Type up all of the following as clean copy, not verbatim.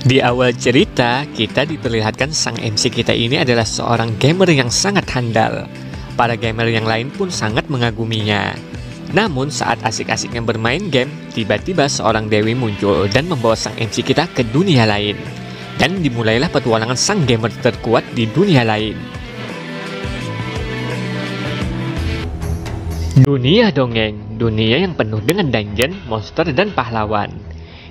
Di awal cerita, kita diperlihatkan sang MC kita ini adalah seorang gamer yang sangat handal. Para gamer yang lain pun sangat mengaguminya. Namun saat asik-asiknya bermain game, tiba-tiba seorang dewi muncul dan membawa sang MC kita ke dunia lain. Dan dimulailah petualangan sang gamer terkuat di dunia lain. Dunia dongeng, dunia yang penuh dengan dungeon, monster, dan pahlawan.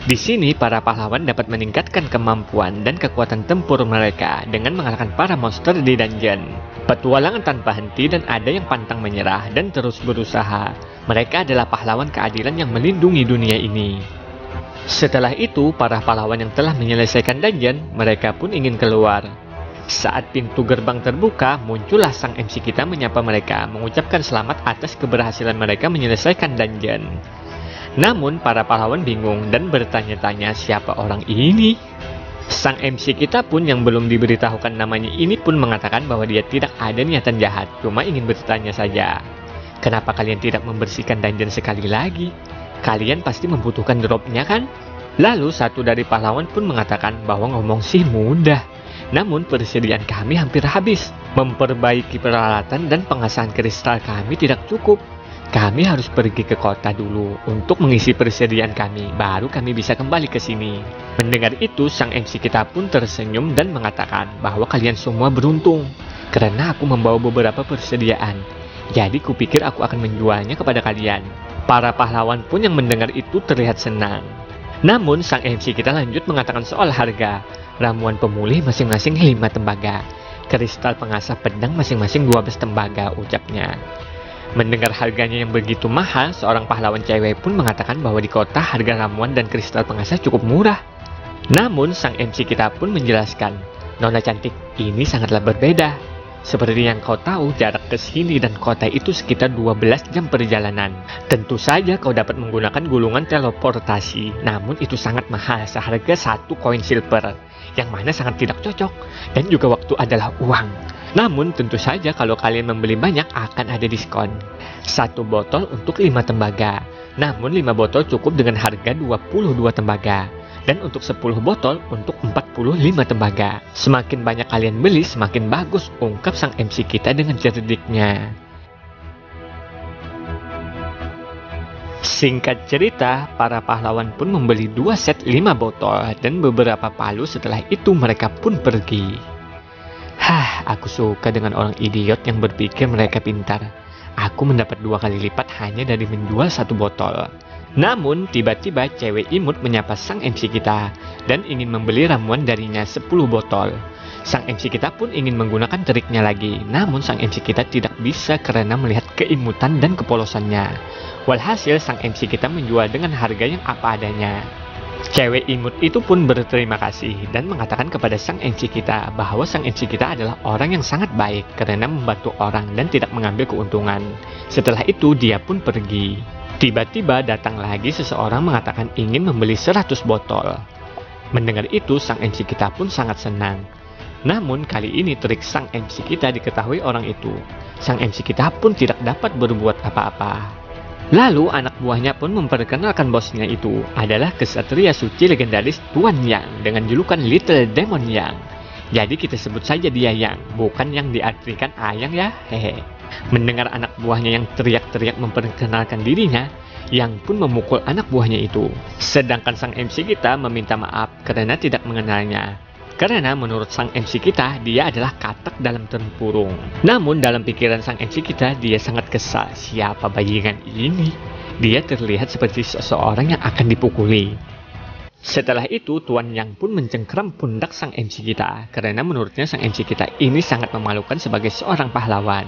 Di sini, para pahlawan dapat meningkatkan kemampuan dan kekuatan tempur mereka dengan mengalahkan para monster di dungeon. Petualangan tanpa henti dan ada yang pantang menyerah dan terus berusaha. Mereka adalah pahlawan keadilan yang melindungi dunia ini. Setelah itu, para pahlawan yang telah menyelesaikan dungeon, mereka pun ingin keluar. Saat pintu gerbang terbuka, muncullah sang MC kita menyapa mereka, mengucapkan selamat atas keberhasilan mereka menyelesaikan dungeon. Namun, para pahlawan bingung dan bertanya-tanya siapa orang ini. Sang MC kita pun yang belum diberitahukan namanya ini pun mengatakan bahwa dia tidak ada niatan jahat, cuma ingin bertanya saja. Kenapa kalian tidak membersihkan dungeon sekali lagi? Kalian pasti membutuhkan dropnya kan? Lalu satu dari pahlawan pun mengatakan bahwa ngomong sih mudah. Namun persediaan kami hampir habis. Memperbaiki peralatan dan pengasahan kristal kami tidak cukup. Kami harus pergi ke kota dulu untuk mengisi persediaan kami, baru kami bisa kembali ke sini. Mendengar itu, sang MC kita pun tersenyum dan mengatakan bahwa kalian semua beruntung, karena aku membawa beberapa persediaan. Jadi kupikir aku akan menjualnya kepada kalian. Para pahlawan pun yang mendengar itu terlihat senang. Namun, sang MC kita lanjut mengatakan soal harga. Ramuan pemulih masing-masing 5 tembaga. Kristal pengasah pedang masing-masing 12 tembaga, ucapnya. Mendengar harganya yang begitu mahal, seorang pahlawan cewek pun mengatakan bahwa di kota harga ramuan dan kristal pengasah cukup murah. Namun, sang MC kita pun menjelaskan, Nona cantik, ini sangatlah berbeda. Seperti yang kau tahu, jarak ke sini dan kota itu sekitar 12 jam perjalanan. Tentu saja kau dapat menggunakan gulungan teleportasi, namun itu sangat mahal, seharga 1 koin silver, yang mana sangat tidak cocok, dan juga waktu adalah uang. Namun tentu saja kalau kalian membeli banyak akan ada diskon. 1 botol untuk 5 tembaga. Namun 5 botol cukup dengan harga 22 tembaga. Dan untuk 10 botol untuk 45 tembaga. Semakin banyak kalian beli semakin bagus, ungkap sang MC kita dengan cerdiknya. Singkat cerita, para pahlawan pun membeli 2 set 5 botol dan beberapa palu. Setelah itu mereka pun pergi. Aku suka dengan orang idiot yang berpikir mereka pintar. Aku mendapat 2 kali lipat hanya dari menjual 1 botol. Namun, tiba-tiba cewek imut menyapa sang MC kita dan ingin membeli ramuan darinya 10 botol. Sang MC kita pun ingin menggunakan triknya lagi, namun sang MC kita tidak bisa karena melihat keimutan dan kepolosannya. Walhasil, sang MC kita menjual dengan harga yang apa adanya. Cewek imut itu pun berterima kasih dan mengatakan kepada sang MC kita bahwa sang MC kita adalah orang yang sangat baik karena membantu orang dan tidak mengambil keuntungan. Setelah itu dia pun pergi. Tiba-tiba datang lagi seseorang mengatakan ingin membeli 100 botol. Mendengar itu sang MC kita pun sangat senang. Namun kali ini trik sang MC kita diketahui orang itu. Sang MC kita pun tidak dapat berbuat apa-apa. Lalu anak buahnya pun memperkenalkan bosnya itu adalah kesatria suci legendaris Tuan Yang dengan julukan Little Demon Yang. Jadi kita sebut saja dia Yang, bukan yang diartikan Ayang ya, hehe. Mendengar anak buahnya yang teriak-teriak memperkenalkan dirinya, Yang pun memukul anak buahnya itu. Sedangkan sang MC kita meminta maaf karena tidak mengenalnya. Karena menurut sang MC kita, dia adalah katak dalam tempurung. Namun dalam pikiran sang MC kita, dia sangat kesal. Siapa bajingan ini? Dia terlihat seperti seseorang yang akan dipukuli. Setelah itu, Tuan Yang pun mencengkeram pundak sang MC kita. Karena menurutnya sang MC kita ini sangat memalukan sebagai seorang pahlawan.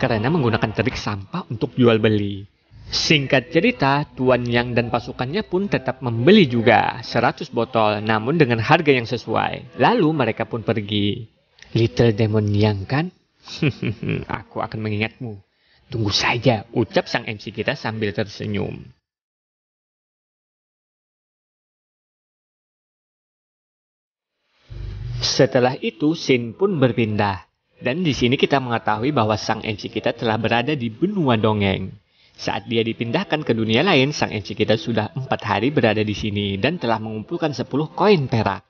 Karena menggunakan trik sampah untuk jual beli. Singkat cerita, Tuan Yang dan pasukannya pun tetap membeli juga 100 botol, namun dengan harga yang sesuai. Lalu mereka pun pergi. Little Demon Yang kan? Aku akan mengingatmu. Tunggu saja, ucap sang MC kita sambil tersenyum. Setelah itu, scene pun berpindah. Dan di sini kita mengetahui bahwa sang MC kita telah berada di benua dongeng. Saat dia dipindahkan ke dunia lain, sang MC kita sudah 4 hari berada di sini dan telah mengumpulkan 10 koin perak.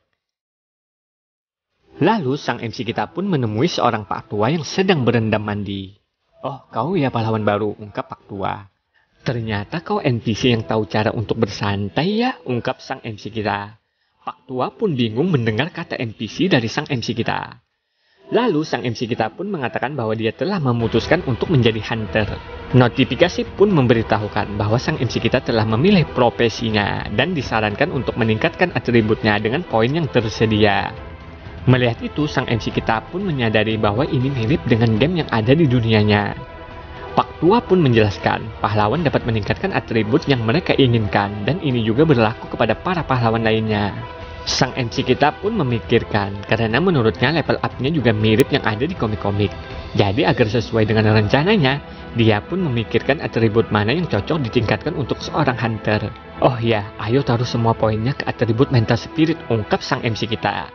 Lalu sang MC kita pun menemui seorang Pak Tua yang sedang berendam mandi. "Oh, kau ya pahlawan baru," ungkap Pak Tua. "Ternyata kau NPC yang tahu cara untuk bersantai ya," ungkap sang MC kita. Pak Tua pun bingung mendengar kata NPC dari sang MC kita. Lalu sang MC kita pun mengatakan bahwa dia telah memutuskan untuk menjadi hunter. Notifikasi pun memberitahukan bahwa sang MC kita telah memilih profesinya dan disarankan untuk meningkatkan atributnya dengan poin yang tersedia. Melihat itu, sang MC kita pun menyadari bahwa ini mirip dengan game yang ada di dunianya. Pak Tua pun menjelaskan, pahlawan dapat meningkatkan atribut yang mereka inginkan dan ini juga berlaku kepada para pahlawan lainnya. Sang MC kita pun memikirkan, karena menurutnya level up-nya juga mirip yang ada di komik-komik. Jadi agar sesuai dengan rencananya, dia pun memikirkan atribut mana yang cocok ditingkatkan untuk seorang hunter. "Oh ya, ayo taruh semua poinnya ke atribut mental spirit," ungkap sang MC kita.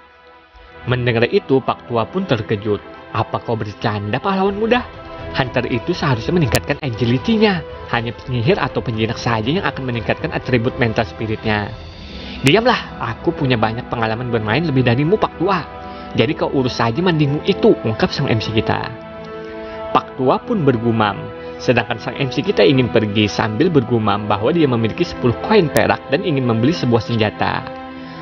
Mendengar itu, Pak Tua pun terkejut. "Apa kau bercanda, pahlawan muda? Hunter itu seharusnya meningkatkan agility-nya. Hanya penyihir atau penjinak saja yang akan meningkatkan atribut mental spiritnya." "Diamlah, aku punya banyak pengalaman bermain lebih darimu, Pak Tua. Jadi kau urus saja mandimu itu," ungkap sang MC kita. Pak Tua pun bergumam, sedangkan sang MC kita ingin pergi sambil bergumam bahwa dia memiliki 10 koin perak dan ingin membeli sebuah senjata.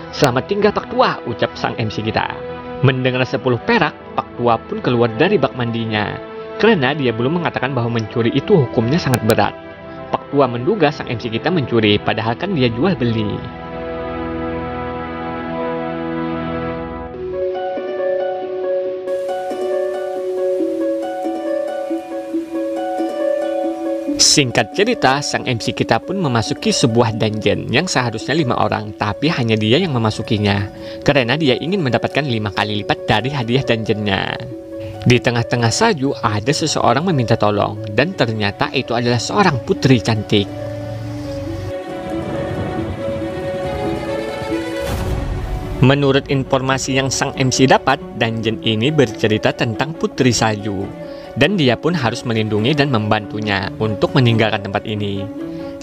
"Selamat tinggal, Pak Tua," ucap sang MC kita. Mendengar 10 perak, Pak Tua pun keluar dari bak mandinya, karena dia belum mengatakan bahwa mencuri itu hukumnya sangat berat. Pak Tua menduga sang MC kita mencuri, padahal kan dia jual beli. Singkat cerita, sang MC kita pun memasuki sebuah dungeon yang seharusnya 5 orang, tapi hanya dia yang memasukinya, karena dia ingin mendapatkan 5 kali lipat dari hadiah dungeonnya. Di tengah-tengah salju ada seseorang meminta tolong, dan ternyata itu adalah seorang putri cantik. Menurut informasi yang sang MC dapat, dungeon ini bercerita tentang putri salju. Dan dia pun harus melindungi dan membantunya untuk meninggalkan tempat ini.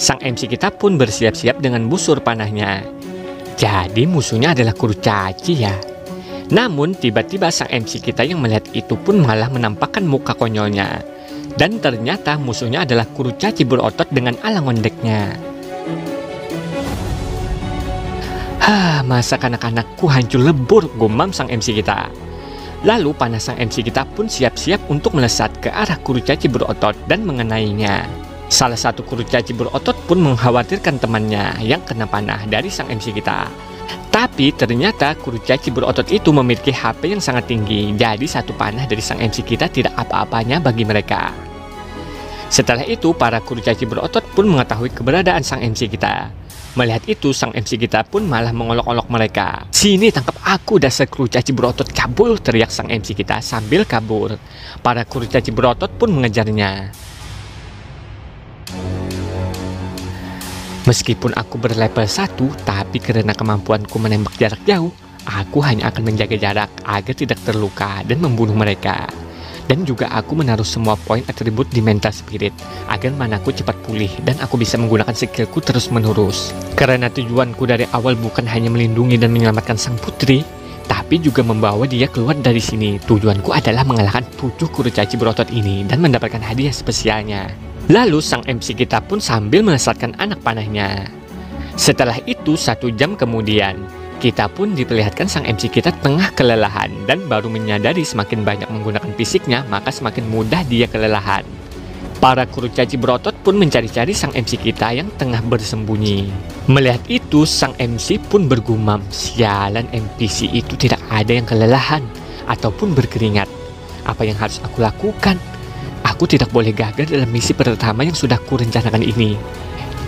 Sang MC kita pun bersiap-siap dengan busur panahnya. Jadi musuhnya adalah kurcaci ya. Namun tiba-tiba sang MC kita yang melihat itu pun malah menampakkan muka konyolnya. Dan ternyata musuhnya adalah kurcaci berotot dengan alang ondeknya. Masa kanak-kanakku hancur lebur, gumam sang MC kita. Lalu panah sang MC kita pun siap-siap untuk melesat ke arah kurcaci berotot dan mengenainya. Salah satu kurcaci berotot pun mengkhawatirkan temannya yang kena panah dari sang MC kita. Tapi ternyata kurcaci berotot itu memiliki HP yang sangat tinggi, jadi satu panah dari sang MC kita tidak apa-apanya bagi mereka. Setelah itu, para kurcaci berotot pun mengetahui keberadaan sang MC kita. Melihat itu, sang MC kita pun malah mengolok-olok mereka. "Sini, tangkap aku, dasar kurcaci berotot, kabur!" teriak sang MC kita sambil kabur. Para kurcaci berotot pun mengejarnya. Meskipun aku berlevel 1, tapi karena kemampuanku menembak jarak jauh, aku hanya akan menjaga jarak agar tidak terluka dan membunuh mereka. Dan juga aku menaruh semua poin atribut di mental spirit agar manaku cepat pulih dan aku bisa menggunakan skillku terus menerus. Karena tujuanku dari awal bukan hanya melindungi dan menyelamatkan sang putri, tapi juga membawa dia keluar dari sini. Tujuanku adalah mengalahkan 7 kurcaci berotot ini dan mendapatkan hadiah spesialnya. Lalu sang MC kita pun sambil melesatkan anak panahnya. Setelah itu 1 jam kemudian, kita pun diperlihatkan sang MC kita tengah kelelahan dan baru menyadari semakin banyak menggunakan fisiknya maka semakin mudah dia kelelahan. Para kurcaci berotot pun mencari-cari sang MC kita yang tengah bersembunyi. Melihat itu, sang MC pun bergumam, "Sialan, NPC itu tidak ada yang kelelahan ataupun berkeringat. Apa yang harus aku lakukan? Aku tidak boleh gagal dalam misi pertama yang sudah kurencanakan ini."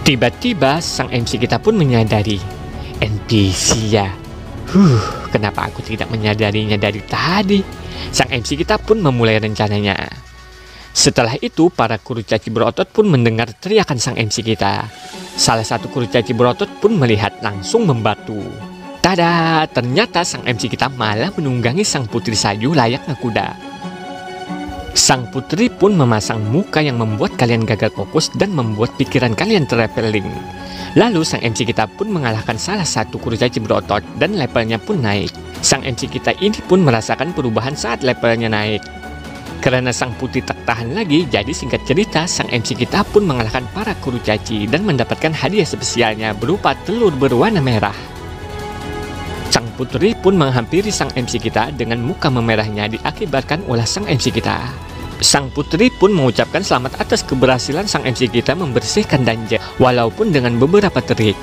Tiba-tiba sang MC kita pun menyadari, NPC ya. Kenapa aku tidak menyadarinya dari tadi? Sang MC kita pun memulai rencananya. Setelah itu, para kurcaci berotot pun mendengar teriakan sang MC kita. Salah satu kurcaci berotot pun melihat langsung membatu. Tada! Ternyata sang MC kita malah menunggangi sang putri salju layaknya kuda. Sang putri pun memasang muka yang membuat kalian gagal fokus dan membuat pikiran kalian traveling. Lalu sang MC kita pun mengalahkan salah satu kurcaci berotot dan levelnya pun naik. Sang MC kita ini pun merasakan perubahan saat levelnya naik. Karena sang putri tak tahan lagi, jadi singkat cerita sang MC kita pun mengalahkan para kurcaci dan mendapatkan hadiah spesialnya berupa telur berwarna merah. Sang putri pun menghampiri sang MC kita dengan muka memerahnya diakibatkan oleh sang MC kita. Sang putri pun mengucapkan selamat atas keberhasilan sang MC kita membersihkan dungeon walaupun dengan beberapa trik.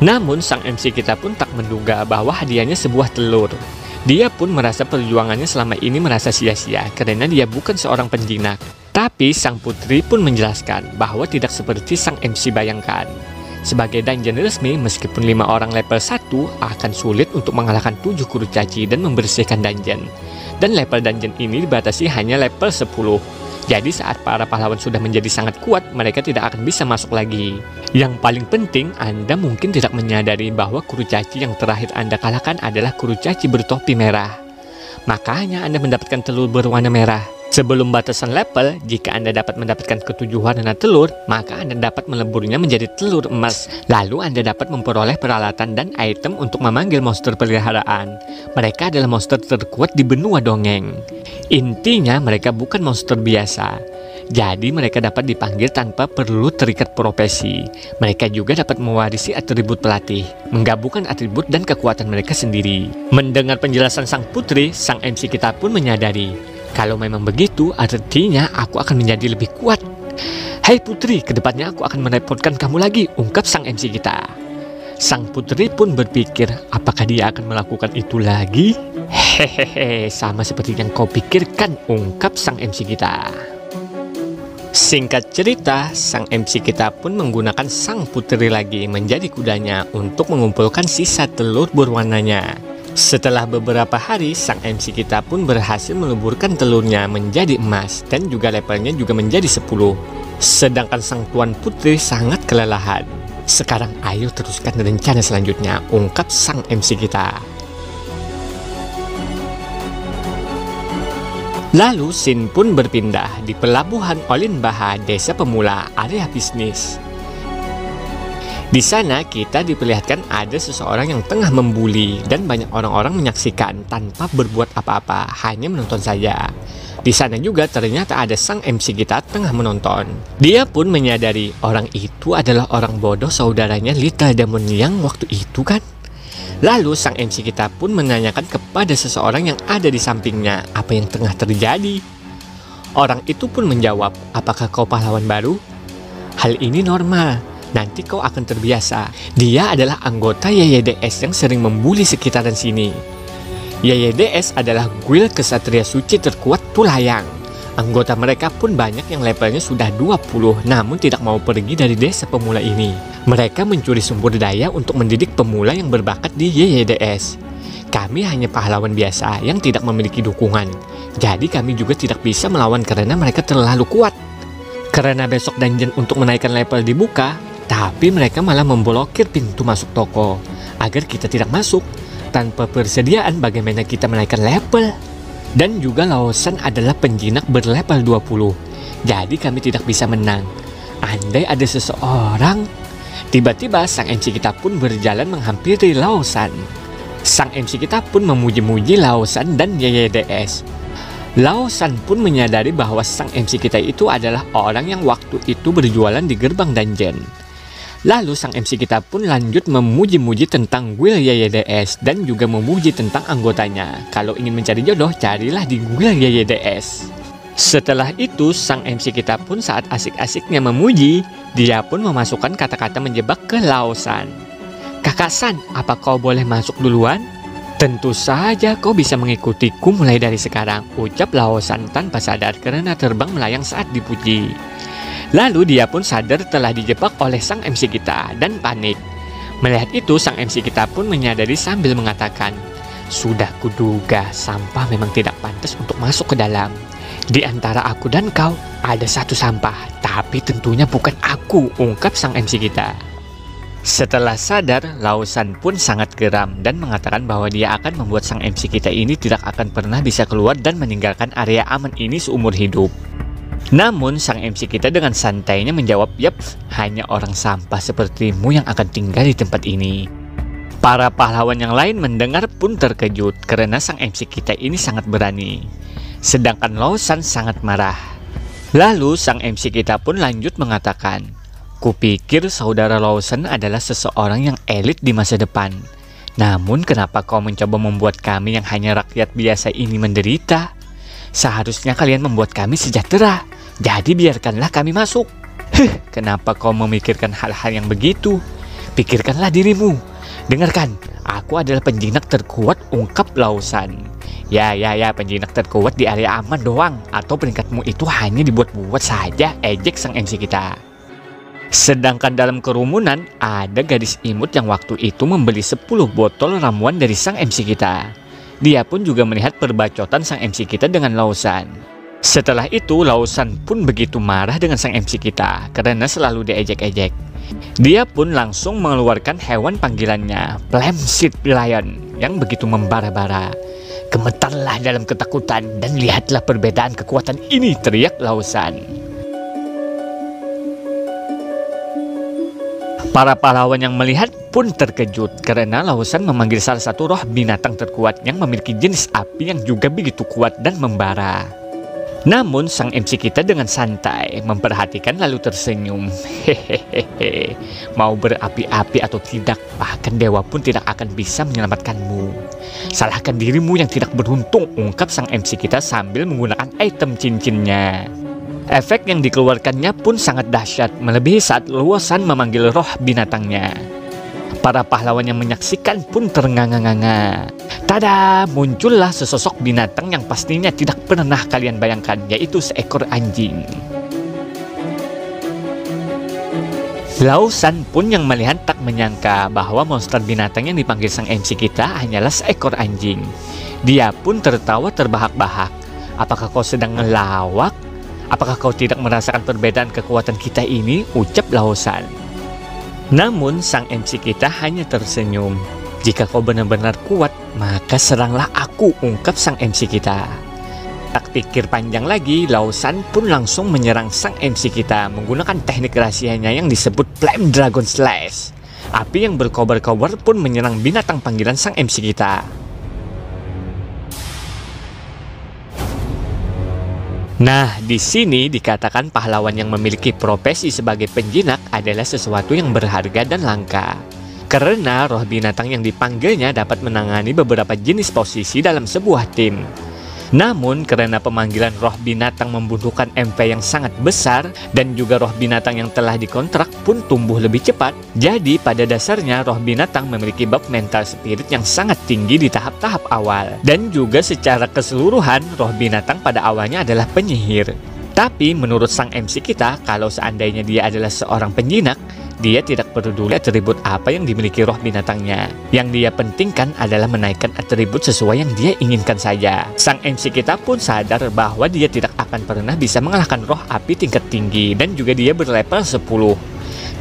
Namun sang MC kita pun tak menduga bahwa hadiahnya sebuah telur. Dia pun merasa perjuangannya selama ini merasa sia-sia karena dia bukan seorang penjinak. Tapi sang putri pun menjelaskan bahwa tidak seperti sang MC bayangkan. Sebagai dungeon resmi, meskipun 5 orang level 1 akan sulit untuk mengalahkan 7 kurcaci dan membersihkan dungeon. Dan level dungeon ini dibatasi hanya level 10. Jadi saat para pahlawan sudah menjadi sangat kuat, mereka tidak akan bisa masuk lagi. Yang paling penting, Anda mungkin tidak menyadari bahwa kurcaci yang terakhir Anda kalahkan adalah kurcaci bertopi merah. Makanya Anda mendapatkan telur berwarna merah. Sebelum batasan level, jika Anda dapat mendapatkan ke-7 warna telur, maka Anda dapat meleburnya menjadi telur emas. Lalu Anda dapat memperoleh peralatan dan item untuk memanggil monster peliharaan. Mereka adalah monster terkuat di benua dongeng. Intinya mereka bukan monster biasa. Jadi mereka dapat dipanggil tanpa perlu terikat profesi. Mereka juga dapat mewarisi atribut pelatih, menggabungkan atribut dan kekuatan mereka sendiri. Mendengar penjelasan sang putri, sang MC kita pun menyadari, kalau memang begitu, artinya aku akan menjadi lebih kuat. Hai putri, kedepannya aku akan merepotkan kamu lagi, ungkap sang MC kita. Sang putri pun berpikir, apakah dia akan melakukan itu lagi? Hehehe, sama seperti yang kau pikirkan, ungkap sang MC kita. Singkat cerita, sang MC kita pun menggunakan sang putri lagi menjadi kudanya untuk mengumpulkan sisa telur berwarnanya. Setelah beberapa hari, sang MC kita pun berhasil meleburkan telurnya menjadi emas dan juga levelnya juga menjadi 10. Sedangkan sang tuan putri sangat kelelahan. Sekarang ayo teruskan rencana selanjutnya, ungkap sang MC kita. Lalu scene pun berpindah di pelabuhan Olin Baha, desa pemula, area bisnis. Di sana kita diperlihatkan ada seseorang yang tengah membuli dan banyak orang-orang menyaksikan tanpa berbuat apa-apa, hanya menonton saja. Di sana juga ternyata ada sang MC kita tengah menonton. Dia pun menyadari orang itu adalah orang bodoh saudaranya Little Demon yang waktu itu kan. Lalu sang MC kita pun menanyakan kepada seseorang yang ada di sampingnya apa yang tengah terjadi. Orang itu pun menjawab, apakah kau pahlawan baru? Hal ini normal, nanti kau akan terbiasa. Dia adalah anggota YYDS yang sering membuli sekitaran sini. YYDS adalah guild kesatria suci terkuat Tulayang. Anggota mereka pun banyak yang levelnya sudah 20 namun tidak mau pergi dari desa pemula ini. Mereka mencuri sumber daya untuk mendidik pemula yang berbakat di YYDS. Kami hanya pahlawan biasa yang tidak memiliki dukungan. Jadi kami juga tidak bisa melawan karena mereka terlalu kuat. Karena besok dungeon untuk menaikkan level dibuka, tapi mereka malah memblokir pintu masuk toko agar kita tidak masuk. Tanpa persediaan bagaimana kita menaikkan level? Dan juga Laosan adalah penjinak berlevel 20. Jadi kami tidak bisa menang. Andai ada seseorang. Tiba-tiba sang MC kita pun berjalan menghampiri Laosan. Sang MC kita pun memuji-muji Laosan dan YYDS. Laosan pun menyadari bahwa sang MC kita itu adalah orang yang waktu itu berjualan di gerbang dungeon. Lalu sang MC kita pun lanjut memuji-muji tentang guild YYDS dan juga memuji tentang anggotanya. Kalau ingin mencari jodoh, carilah di guild YYDS. Setelah itu, sang MC kita pun saat asik-asiknya memuji, dia pun memasukkan kata-kata menjebak ke Laosan. Kakak San, apa kau boleh masuk duluan? Tentu saja kau bisa mengikutiku mulai dari sekarang, ucap Laosan tanpa sadar karena terbang melayang saat dipuji. Lalu dia pun sadar telah dijebak oleh sang MC kita dan panik. Melihat itu, sang MC kita pun menyadari sambil mengatakan, sudah kuduga sampah memang tidak pantas untuk masuk ke dalam. Di antara aku dan kau ada satu sampah, tapi tentunya bukan aku, ungkap sang MC kita. Setelah sadar, Laosan pun sangat geram dan mengatakan bahwa dia akan membuat sang MC kita ini tidak akan pernah bisa keluar dan meninggalkan area aman ini seumur hidup. Namun sang MC kita dengan santainya menjawab, "Yap, hanya orang sampah sepertimu yang akan tinggal di tempat ini." Para pahlawan yang lain mendengar pun terkejut karena sang MC kita ini sangat berani. Sedangkan Lawson sangat marah. Lalu sang MC kita pun lanjut mengatakan, "Kupikir saudara Lawson adalah seseorang yang elit di masa depan. Namun kenapa kau mencoba membuat kami yang hanya rakyat biasa ini menderita? Seharusnya kalian membuat kami sejahtera. Jadi biarkanlah kami masuk." Kenapa kau memikirkan hal-hal yang begitu? Pikirkanlah dirimu. Dengarkan, aku adalah penjinak terkuat, ungkap Lawson. Ya, penjinak terkuat di area aman doang. Atau peringkatmu itu hanya dibuat-buat saja, ejek sang MC kita. Sedangkan dalam kerumunan, ada gadis imut yang waktu itu membeli 10 botol ramuan dari sang MC kita. Dia pun juga melihat perbacotan sang MC kita dengan Lawson. Setelah itu, Lawson pun begitu marah dengan sang MC kita karena selalu diejek-ejek. Dia pun langsung mengeluarkan hewan panggilannya, Flameshit Lion, yang begitu membara-bara. "Gemetarlah dalam ketakutan dan lihatlah perbedaan kekuatan ini," teriak Lawson. Para pahlawan yang melihat pun terkejut karena Lawson memanggil salah satu roh binatang terkuat yang memiliki jenis api yang juga begitu kuat dan membara. Namun sang MC kita dengan santai memperhatikan lalu tersenyum. "Hehehe, mau berapi-api atau tidak, bahkan dewa pun tidak akan bisa menyelamatkanmu. Salahkan dirimu yang tidak beruntung," ungkap sang MC kita sambil menggunakan item cincinnya. Efek yang dikeluarkannya pun sangat dahsyat, melebihi saat Lawson memanggil roh binatangnya. Para pahlawan yang menyaksikan pun ternganga-nganga. Tada, muncullah sesosok binatang yang pastinya tidak pernah kalian bayangkan, yaitu seekor anjing. Lawson pun yang melihat tak menyangka bahwa monster binatang yang dipanggil sang MC kita hanyalah seekor anjing. Dia pun tertawa terbahak-bahak. "Apakah kau sedang ngelawak? Apakah kau tidak merasakan perbedaan kekuatan kita ini?" ucap Lawson. Namun sang MC kita hanya tersenyum. "Jika kau benar-benar kuat, maka seranglah aku," ungkap sang MC kita. Tak pikir panjang lagi, Lawson pun langsung menyerang sang MC kita menggunakan teknik rahasianya yang disebut Flame Dragon Slash. Api yang berkobar-kobar pun menyerang binatang panggilan sang MC kita. Nah, di sini dikatakan pahlawan yang memiliki profesi sebagai penjinak adalah sesuatu yang berharga dan langka. Karena roh binatang yang dipanggilnya dapat menangani beberapa jenis posisi dalam sebuah tim. Namun, karena pemanggilan roh binatang membutuhkan MP yang sangat besar dan juga roh binatang yang telah dikontrak pun tumbuh lebih cepat, jadi pada dasarnya roh binatang memiliki buff mental spirit yang sangat tinggi di tahap-tahap awal. Dan juga secara keseluruhan, roh binatang pada awalnya adalah penyihir. Tapi menurut sang MC kita, kalau seandainya dia adalah seorang penjinak, dia tidak peduli atribut apa yang dimiliki roh binatangnya. Yang dia pentingkan adalah menaikkan atribut sesuai yang dia inginkan saja. Sang MC kita pun sadar bahwa dia tidak akan pernah bisa mengalahkan roh api tingkat tinggi dan juga dia berlevel 10.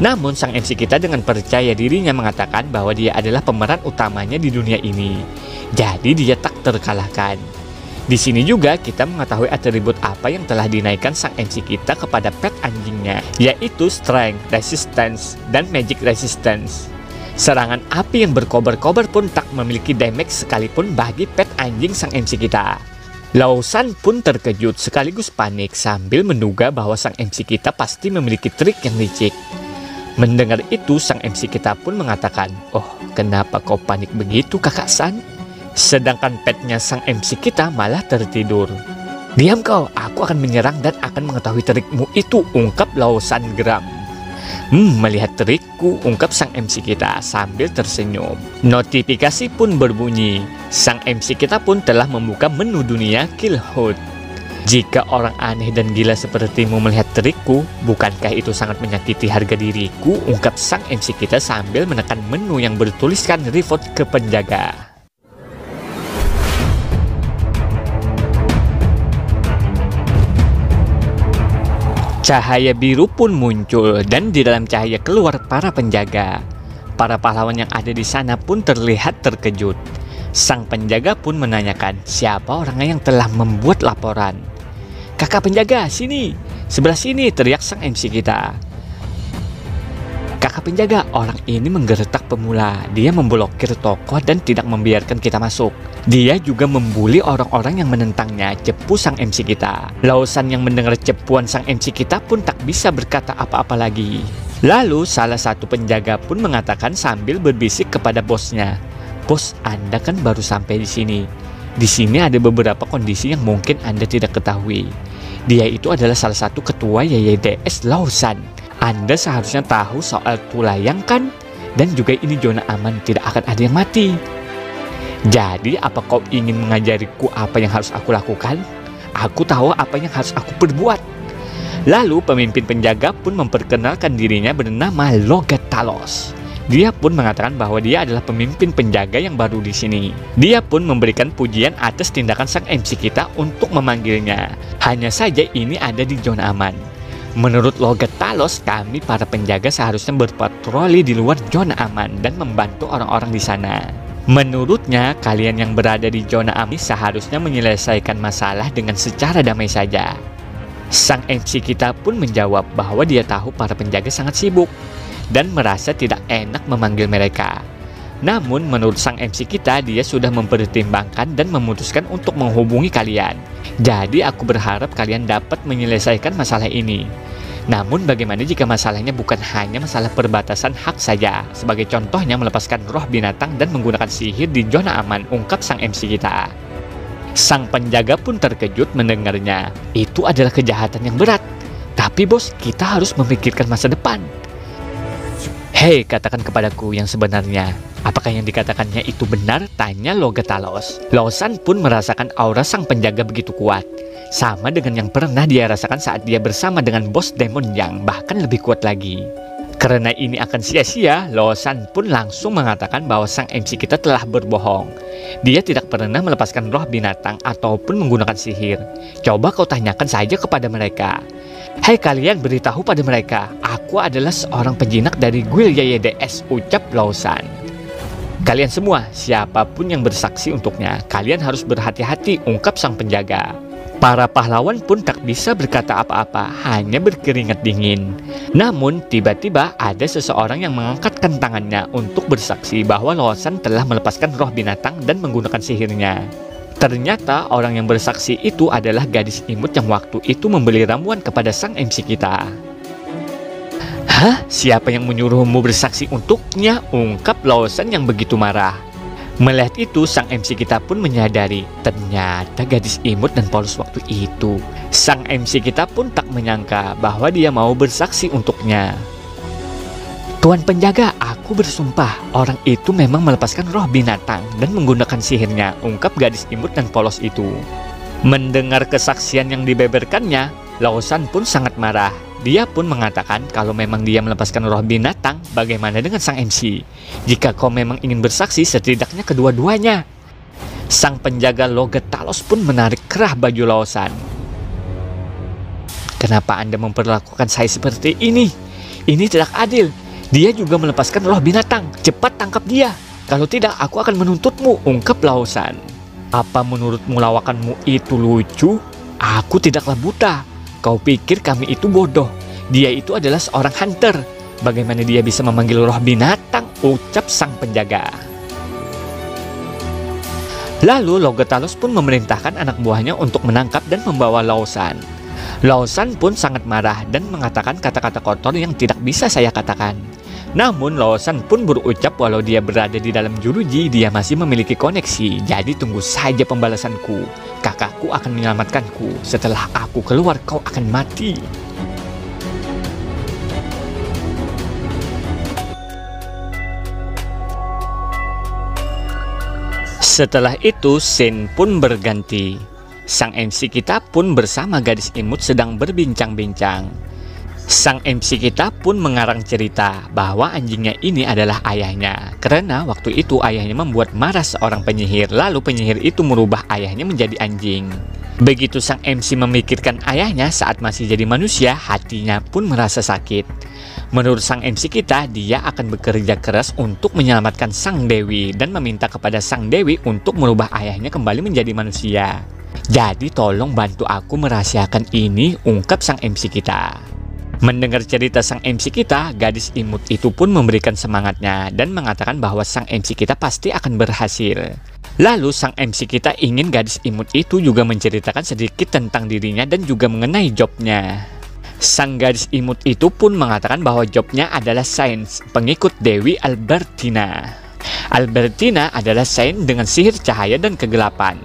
Namun sang MC kita dengan percaya dirinya mengatakan bahwa dia adalah pemeran utamanya di dunia ini. Jadi dia tak terkalahkan. Di sini juga kita mengetahui atribut apa yang telah dinaikkan sang MC kita kepada pet anjingnya, yaitu Strength, Resistance, dan Magic Resistance. Serangan api yang berkobar-kobar pun tak memiliki damage sekalipun bagi pet anjing sang MC kita. Lawson pun terkejut sekaligus panik sambil menduga bahwa sang MC kita pasti memiliki trik yang licik. Mendengar itu sang MC kita pun mengatakan, "Oh, kenapa kau panik begitu, Kakak San?" Sedangkan petnya sang MC kita malah tertidur. "Diam kau, aku akan menyerang dan akan mengetahui trikmu itu," ungkap Lawson geram. Melihat trikku," ungkap sang MC kita sambil tersenyum. Notifikasi pun berbunyi. Sang MC kita pun telah membuka menu dunia Killhood. "Jika orang aneh dan gila sepertimu melihat trikku, bukankah itu sangat menyakiti harga diriku?" ungkap sang MC kita sambil menekan menu yang bertuliskan Revolt ke penjaga. Cahaya biru pun muncul dan di dalam cahaya keluar para penjaga. Para pahlawan yang ada di sana pun terlihat terkejut. Sang penjaga pun menanyakan siapa orangnya yang telah membuat laporan. "Kakak penjaga, sini, sebelah sini," teriak sang MC kita. Kakak penjaga, orang ini menggertak pemula. Dia memblokir toko dan tidak membiarkan kita masuk. Dia juga membuli orang-orang yang menentangnya, cepu sang MC kita. Lawson yang mendengar cepuan sang MC kita pun tak bisa berkata apa-apa lagi. Lalu salah satu penjaga pun mengatakan sambil berbisik kepada bosnya, "Bos, Anda kan baru sampai di sini. Di sini ada beberapa kondisi yang mungkin Anda tidak ketahui. Dia itu adalah salah satu ketua YYDS Lawson. Anda seharusnya tahu soal tulayang kan? Dan juga ini zona aman, tidak akan ada yang mati. Jadi apa kau ingin mengajariku apa yang harus aku lakukan? Aku tahu apa yang harus aku perbuat." Lalu pemimpin penjaga pun memperkenalkan dirinya bernama Logat Talos. Dia pun mengatakan bahwa dia adalah pemimpin penjaga yang baru di sini. Dia pun memberikan pujian atas tindakan sang MC kita untuk memanggilnya. Hanya saja ini ada di zona aman. Menurut Logat Talos, kami para penjaga seharusnya berpatroli di luar zona aman dan membantu orang-orang di sana. Menurutnya, kalian yang berada di zona aman seharusnya menyelesaikan masalah dengan secara damai saja. Sang MC kita pun menjawab bahwa dia tahu para penjaga sangat sibuk dan merasa tidak enak memanggil mereka. Namun menurut sang MC kita, dia sudah mempertimbangkan dan memutuskan untuk menghubungi kalian. Jadi aku berharap kalian dapat menyelesaikan masalah ini. Namun bagaimana jika masalahnya bukan hanya masalah perbatasan hak saja? Sebagai contohnya melepaskan roh binatang dan menggunakan sihir di zona aman, ungkap sang MC kita. Sang penjaga pun terkejut mendengarnya. Itu adalah kejahatan yang berat. Tapi bos, kita harus memikirkan masa depan. Hei, katakan kepadaku yang sebenarnya. Apakah yang dikatakannya itu benar? Tanya Logat Talos. Lawson pun merasakan aura sang penjaga begitu kuat. Sama dengan yang pernah dia rasakan saat dia bersama dengan bos demon yang bahkan lebih kuat lagi. Karena ini akan sia-sia, Lawson pun langsung mengatakan bahwa sang MC kita telah berbohong. Dia tidak pernah melepaskan roh binatang ataupun menggunakan sihir. Coba kau tanyakan saja kepada mereka. Hai kalian, beritahu pada mereka, aku adalah seorang penjinak dari Guild YYDS, ucap Lawson. Kalian semua, siapapun yang bersaksi untuknya, kalian harus berhati-hati, ungkap sang penjaga. Para pahlawan pun tak bisa berkata apa-apa, hanya berkeringat dingin. Namun tiba-tiba ada seseorang yang mengangkatkan tangannya untuk bersaksi bahwa Lawson telah melepaskan roh binatang dan menggunakan sihirnya. Ternyata orang yang bersaksi itu adalah gadis imut yang waktu itu membeli ramuan kepada sang MC kita. Hah? Siapa yang menyuruhmu bersaksi untuknya? Ungkap Lawson yang begitu marah. Melihat itu, sang MC kita pun menyadari ternyata gadis imut dan polos waktu itu. Sang MC kita pun tak menyangka bahwa dia mau bersaksi untuknya. Tuan penjaga, aku bersumpah orang itu memang melepaskan roh binatang dan menggunakan sihirnya, ungkap gadis imut dan polos itu. Mendengar kesaksian yang dibeberkannya, Lawson pun sangat marah. Dia pun mengatakan kalau memang dia melepaskan roh binatang, bagaimana dengan sang MC? Jika kau memang ingin bersaksi, setidaknya kedua-duanya. Sang penjaga Logat Talos pun menarik kerah baju Lawson. Kenapa Anda memperlakukan saya seperti ini? Ini tidak adil. Dia juga melepaskan roh binatang. Cepat tangkap dia. Kalau tidak, aku akan menuntutmu, ungkap Lawson. Apa menurutmu lawakanmu itu lucu? Aku tidaklah buta. Kau pikir kami itu bodoh? Dia itu adalah seorang hunter. Bagaimana dia bisa memanggil roh binatang? Ucap sang penjaga. Lalu Logat Talos pun memerintahkan anak buahnya untuk menangkap dan membawa Lawson. Lawson pun sangat marah dan mengatakan kata-kata kotor yang tidak bisa saya katakan. Namun Lawson pun berucap walau dia berada di dalam jeruji, dia masih memiliki koneksi. Jadi tunggu saja pembalasanku. Kakakku akan menyelamatkanku. Setelah aku keluar, kau akan mati. Setelah itu, scene pun berganti. Sang MC kita pun bersama gadis imut sedang berbincang-bincang. Sang MC kita pun mengarang cerita bahwa anjingnya ini adalah ayahnya. Karena waktu itu ayahnya membuat marah seorang penyihir, lalu penyihir itu merubah ayahnya menjadi anjing. Begitu sang MC memikirkan ayahnya saat masih jadi manusia, hatinya pun merasa sakit. Menurut sang MC kita, dia akan bekerja keras untuk menyelamatkan sang dewi dan meminta kepada sang dewi untuk merubah ayahnya kembali menjadi manusia. Jadi tolong bantu aku merahasiakan ini, ungkap sang MC kita. Mendengar cerita sang MC kita, gadis imut itu pun memberikan semangatnya dan mengatakan bahwa sang MC kita pasti akan berhasil. Lalu sang MC kita ingin gadis imut itu juga menceritakan sedikit tentang dirinya dan juga mengenai jobnya. Sang gadis imut itu pun mengatakan bahwa jobnya adalah sains, pengikut Dewi Albertina. Albertina adalah sains dengan sihir cahaya dan kegelapan.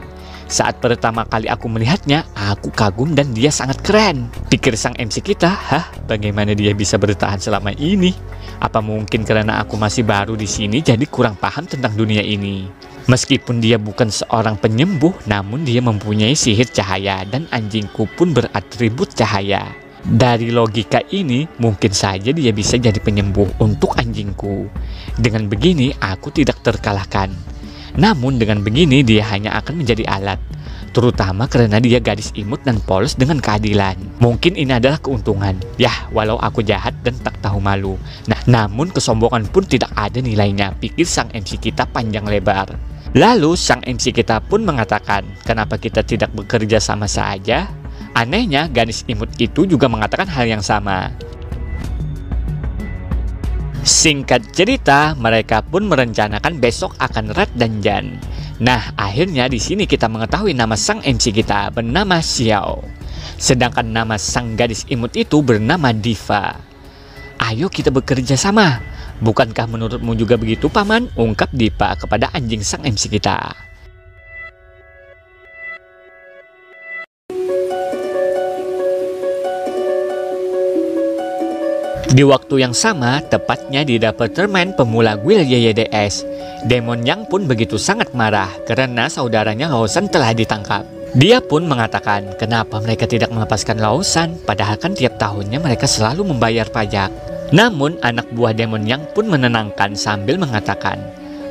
Saat pertama kali aku melihatnya, aku kagum dan dia sangat keren. Pikir sang MC kita, bagaimana dia bisa bertahan selama ini? Apa mungkin karena aku masih baru di sini jadi kurang paham tentang dunia ini? Meskipun dia bukan seorang penyembuh, namun dia mempunyai sihir cahaya dan anjingku pun beratribut cahaya. Dari logika ini, mungkin saja dia bisa jadi penyembuh untuk anjingku. Dengan begini, aku tidak terkalahkan. Namun dengan begini dia hanya akan menjadi alat, terutama karena dia gadis imut dan polos dengan keadilan. Mungkin ini adalah keuntungan, walau aku jahat dan tak tahu malu. Namun kesombongan pun tidak ada nilainya, pikir sang MC kita panjang lebar. Lalu sang MC kita pun mengatakan, kenapa kita tidak bekerja sama saja? Anehnya gadis imut itu juga mengatakan hal yang sama. Singkat cerita, mereka pun merencanakan besok akan raid dungeon. Akhirnya di sini kita mengetahui nama sang MC kita bernama Xiao. Sedangkan nama sang gadis imut itu bernama Diva. Ayo kita bekerja sama. Bukankah menurutmu juga begitu, Paman? Ungkap Diva kepada anjing sang MC kita. Di waktu yang sama, tepatnya di departemen pemula Guild YYDS, Demon Yang pun begitu sangat marah karena saudaranya Lawson telah ditangkap. Dia pun mengatakan kenapa mereka tidak melepaskan Lawson, padahal kan tiap tahunnya mereka selalu membayar pajak. Namun anak buah Demon Yang pun menenangkan sambil mengatakan,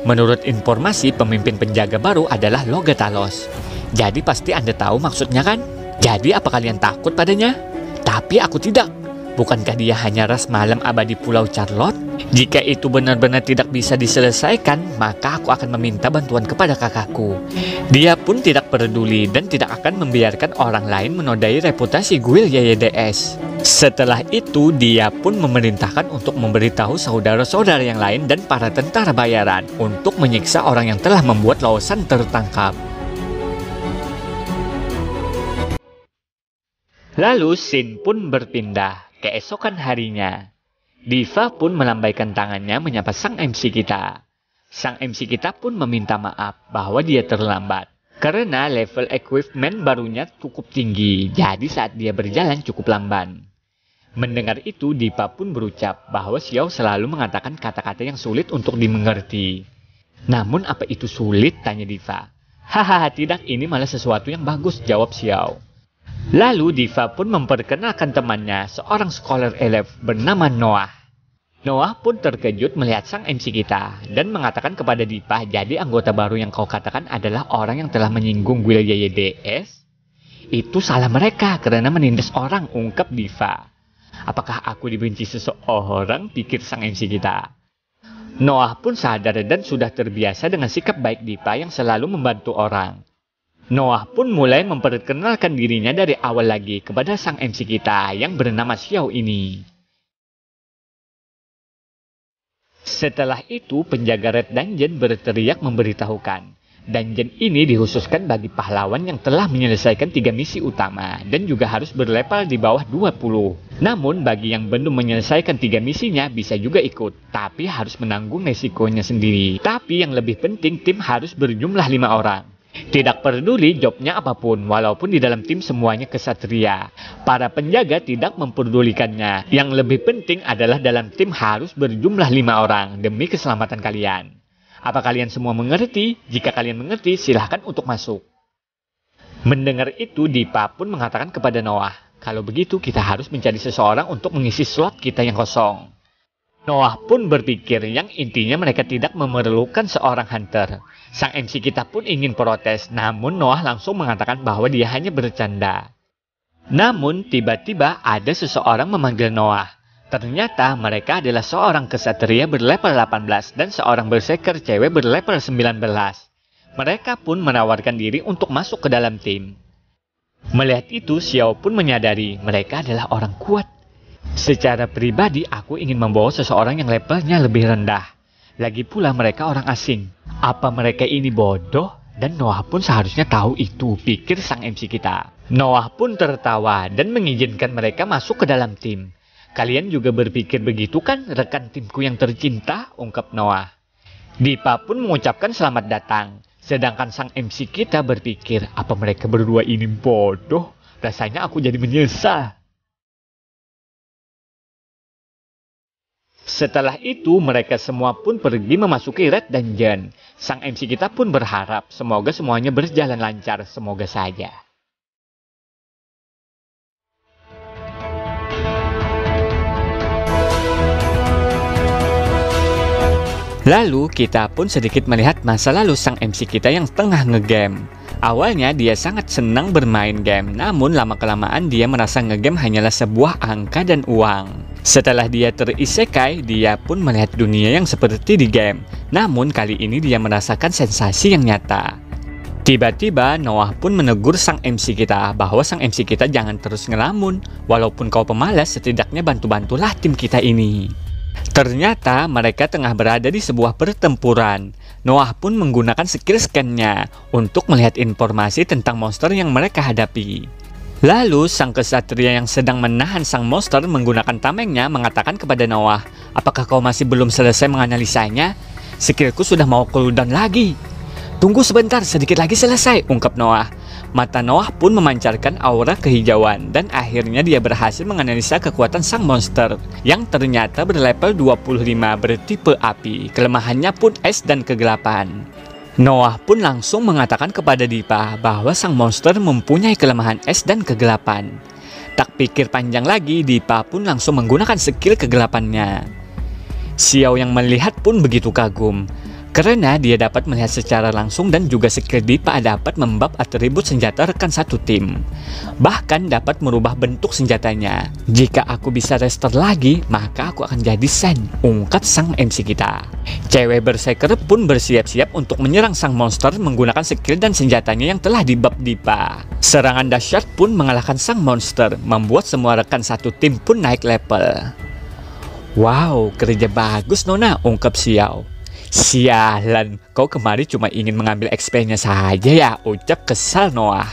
menurut informasi pemimpin penjaga baru adalah Logatalos. Jadi pasti Anda tahu maksudnya kan? Jadi apa kalian takut padanya? Tapi aku tidak. Bukankah dia hanya ras malam abadi Pulau Charlotte? Jika itu benar-benar tidak bisa diselesaikan, maka aku akan meminta bantuan kepada kakakku. Dia pun tidak peduli dan tidak akan membiarkan orang lain menodai reputasi Guild YYDS. Setelah itu, dia pun memerintahkan untuk memberitahu saudara-saudara yang lain dan para tentara bayaran untuk menyiksa orang yang telah membuat Lawson tertangkap. Lalu scene pun berpindah. Keesokan harinya, Diva pun melambaikan tangannya menyapa sang MC kita. Sang MC kita pun meminta maaf bahwa dia terlambat karena level equipment barunya cukup tinggi, jadi saat dia berjalan cukup lamban. Mendengar itu, Diva pun berucap bahwa Xiao selalu mengatakan kata-kata yang sulit untuk dimengerti. Namun apa itu sulit? Tanya Diva. Tidak, ini malah sesuatu yang bagus, jawab Xiao. Lalu Diva pun memperkenalkan temannya, seorang scholar elf bernama Noah. Noah pun terkejut melihat sang MC kita dan mengatakan kepada Diva, jadi anggota baru yang kau katakan adalah orang yang telah menyinggung Guild YYDS? Itu salah mereka karena menindas orang, ungkap Diva. Apakah aku dibenci seseorang? Pikir sang MC kita. Noah pun sadar dan sudah terbiasa dengan sikap baik Diva yang selalu membantu orang. Noah pun mulai memperkenalkan dirinya dari awal lagi kepada sang MC kita yang bernama Xiao ini. Setelah itu, penjaga Red Dungeon berteriak memberitahukan, dungeon ini dikhususkan bagi pahlawan yang telah menyelesaikan 3 misi utama dan juga harus berlevel di bawah 20. Namun bagi yang belum menyelesaikan 3 misinya bisa juga ikut, tapi harus menanggung resikonya sendiri. Tapi yang lebih penting, tim harus berjumlah 5 orang. Tidak peduli jobnya apapun, walaupun di dalam tim semuanya kesatria. Para penjaga tidak memperdulikannya. Yang lebih penting adalah dalam tim harus berjumlah 5 orang demi keselamatan kalian. Apa kalian semua mengerti? Jika kalian mengerti, silahkan untuk masuk. Mendengar itu, Diva pun mengatakan kepada Noah, kalau begitu kita harus mencari seseorang untuk mengisi slot kita yang kosong. Noah pun berpikir yang intinya mereka tidak memerlukan seorang hunter. Sang MC kita pun ingin protes, namun Noah langsung mengatakan bahwa dia hanya bercanda. Namun tiba-tiba ada seseorang memanggil Noah. Ternyata mereka adalah seorang kesatria berlevel 18 dan seorang berserker cewek berlevel 19. Mereka pun menawarkan diri untuk masuk ke dalam tim. Melihat itu, Xiao pun menyadari mereka adalah orang kuat. Secara pribadi, aku ingin membawa seseorang yang levelnya lebih rendah. Lagi pula mereka orang asing. Apa mereka ini bodoh? Dan Noah pun seharusnya tahu itu, pikir sang MC kita. Noah pun tertawa dan mengizinkan mereka masuk ke dalam tim. Kalian juga berpikir begitu kan, rekan timku yang tercinta, ungkap Noah. Dipa pun mengucapkan selamat datang. Sedangkan sang MC kita berpikir, apa mereka berdua ini bodoh? Rasanya aku jadi menyesal. Setelah itu, mereka semua pun pergi memasuki Red Dungeon. Sang MC kita pun berharap semoga semuanya berjalan lancar, semoga saja. Lalu kita pun sedikit melihat masa lalu sang MC kita yang tengah ngegame. Awalnya dia sangat senang bermain game, namun lama-kelamaan dia merasa ngegame hanyalah sebuah angka dan uang. Setelah dia terisekai, dia pun melihat dunia yang seperti di game. Namun kali ini dia merasakan sensasi yang nyata. Tiba-tiba Noah pun menegur sang MC kita bahwa sang MC kita jangan terus ngelamun. Walaupun kau pemalas, setidaknya bantu-bantulah tim kita ini. Ternyata mereka tengah berada di sebuah pertempuran. Noah pun menggunakan skill scan-nya untuk melihat informasi tentang monster yang mereka hadapi. Lalu sang kesatria yang sedang menahan sang monster menggunakan tamengnya mengatakan kepada Noah, apakah kau masih belum selesai menganalisanya? Skillku sudah mau cooldown lagi. Tunggu sebentar, sedikit lagi selesai, ungkap Noah. Mata Noah pun memancarkan aura kehijauan dan akhirnya dia berhasil menganalisa kekuatan sang monster yang ternyata berlevel 25 bertipe api, kelemahannya pun es dan kegelapan. Noah pun langsung mengatakan kepada Dipa bahwa sang monster mempunyai kelemahan es dan kegelapan. Tak pikir panjang lagi, Dipa pun langsung menggunakan skill kegelapannya. Xiao yang melihat pun begitu kagum, karena dia dapat melihat secara langsung dan juga skill Dipa dapat membab atribut senjata rekan satu tim. Bahkan dapat merubah bentuk senjatanya. Jika aku bisa restore lagi, maka aku akan jadi Sen, ungkap sang MC kita. Cewek berserker pun bersiap-siap untuk menyerang sang monster menggunakan skill dan senjatanya yang telah dibab Dipa. Serangan dahsyat pun mengalahkan sang monster, membuat semua rekan satu tim pun naik level. Wow, kerja bagus Nona, ungkap Xiao. Sialan, kau kemari cuma ingin mengambil XP-nya saja ya, ucap kesal Noah.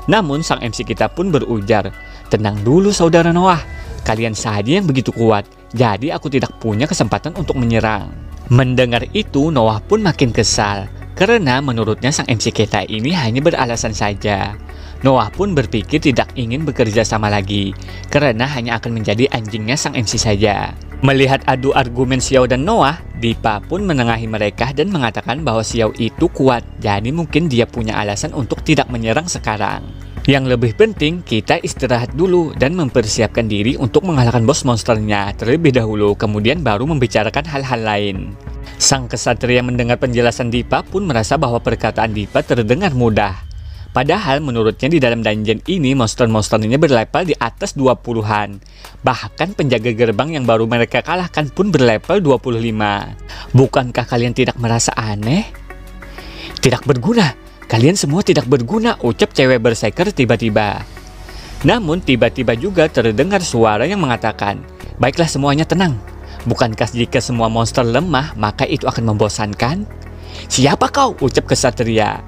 Namun sang MC kita pun berujar, tenang dulu saudara Noah, kalian saja yang begitu kuat, jadi aku tidak punya kesempatan untuk menyerang. Mendengar itu Noah pun makin kesal, karena menurutnya sang MC kita ini hanya beralasan saja. Noah pun berpikir tidak ingin bekerja sama lagi, karena hanya akan menjadi anjingnya sang MC saja. Melihat adu argumen Xiao dan Noah, Dipa pun menengahi mereka dan mengatakan bahwa Xiao itu kuat, jadi mungkin dia punya alasan untuk tidak menyerang sekarang. Yang lebih penting, kita istirahat dulu dan mempersiapkan diri untuk mengalahkan bos monsternya terlebih dahulu, kemudian baru membicarakan hal-hal lain. Sang kesatria mendengar penjelasan Dipa pun merasa bahwa perkataan Dipa terdengar mudah. Padahal menurutnya di dalam dungeon ini monster-monsternya berlevel di atas 20-an. Bahkan penjaga gerbang yang baru mereka kalahkan pun berlevel 25. Bukankah kalian tidak merasa aneh? Tidak berguna. Kalian semua tidak berguna, ucap cewek berserker tiba-tiba. Namun tiba-tiba juga terdengar suara yang mengatakan, baiklah semuanya tenang. Bukankah jika semua monster lemah maka itu akan membosankan? Siapa kau? Ucap kesatria.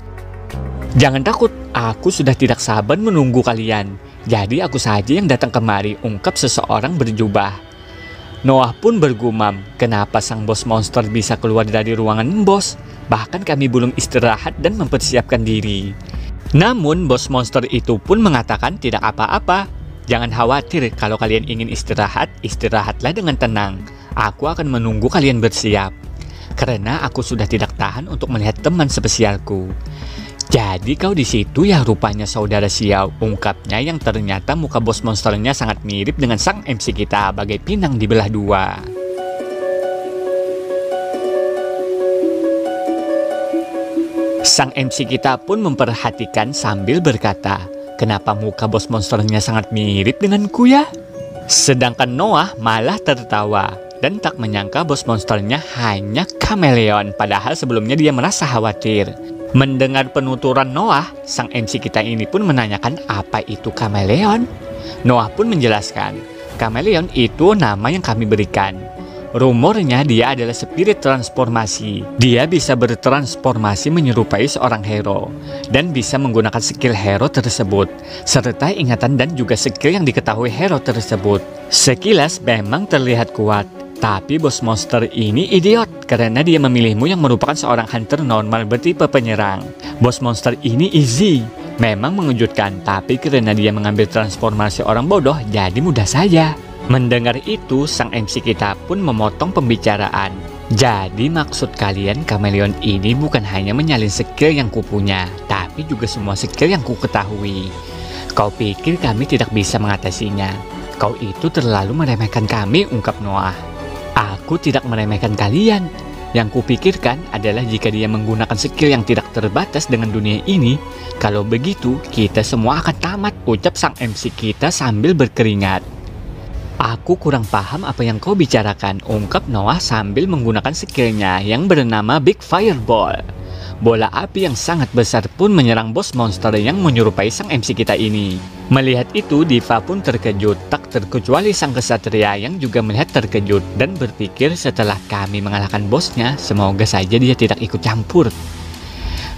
Jangan takut, aku sudah tidak sabar menunggu kalian. Jadi aku saja yang datang kemari, ungkap seseorang berjubah. Noah pun bergumam, kenapa sang bos monster bisa keluar dari ruangan bos? Bahkan kami belum istirahat dan mempersiapkan diri. Namun bos monster itu pun mengatakan tidak apa-apa. Jangan khawatir, kalau kalian ingin istirahat, istirahatlah dengan tenang. Aku akan menunggu kalian bersiap. Karena aku sudah tidak tahan untuk melihat teman spesialku. Jadi kau di situ ya rupanya saudara Xiao, ungkapnya yang ternyata muka bos monsternya sangat mirip dengan sang MC kita bagai pinang dibelah dua. Sang MC kita pun memperhatikan sambil berkata, kenapa muka bos monsternya sangat mirip denganku ya? Sedangkan Noah malah tertawa dan tak menyangka bos monsternya hanya kameleon, padahal sebelumnya dia merasa khawatir. Mendengar penuturan Noah, sang MC kita ini pun menanyakan apa itu kameleon. Noah pun menjelaskan, Chameleon itu nama yang kami berikan. Rumornya dia adalah spirit transformasi. Dia bisa bertransformasi menyerupai seorang hero dan bisa menggunakan skill hero tersebut serta ingatan dan juga skill yang diketahui hero tersebut. Sekilas memang terlihat kuat, tapi bos monster ini idiot karena dia memilihmu yang merupakan seorang hunter normal bertipe penyerang. Bos monster ini easy, memang mengejutkan, tapi karena dia mengambil transformasi orang bodoh jadi mudah saja. Mendengar itu, sang MC kita pun memotong pembicaraan. Jadi maksud kalian Chameleon ini bukan hanya menyalin skill yang kupunya, tapi juga semua skill yang ku ketahui. Kau pikir kami tidak bisa mengatasinya? Kau itu terlalu meremehkan kami, ungkap Noah. Aku tidak meremehkan kalian. Yang kupikirkan adalah jika dia menggunakan skill yang tidak terbatas dengan dunia ini, kalau begitu kita semua akan tamat, ucap sang MC kita sambil berkeringat. Aku kurang paham apa yang kau bicarakan, ungkap Noah sambil menggunakan skillnya yang bernama Big Fireball. Bola api yang sangat besar pun menyerang bos monster yang menyerupai sang MC kita ini. Melihat itu, Diva pun terkejut, tak terkecuali sang kesatria yang juga melihat terkejut dan berpikir setelah kami mengalahkan bosnya, semoga saja dia tidak ikut campur.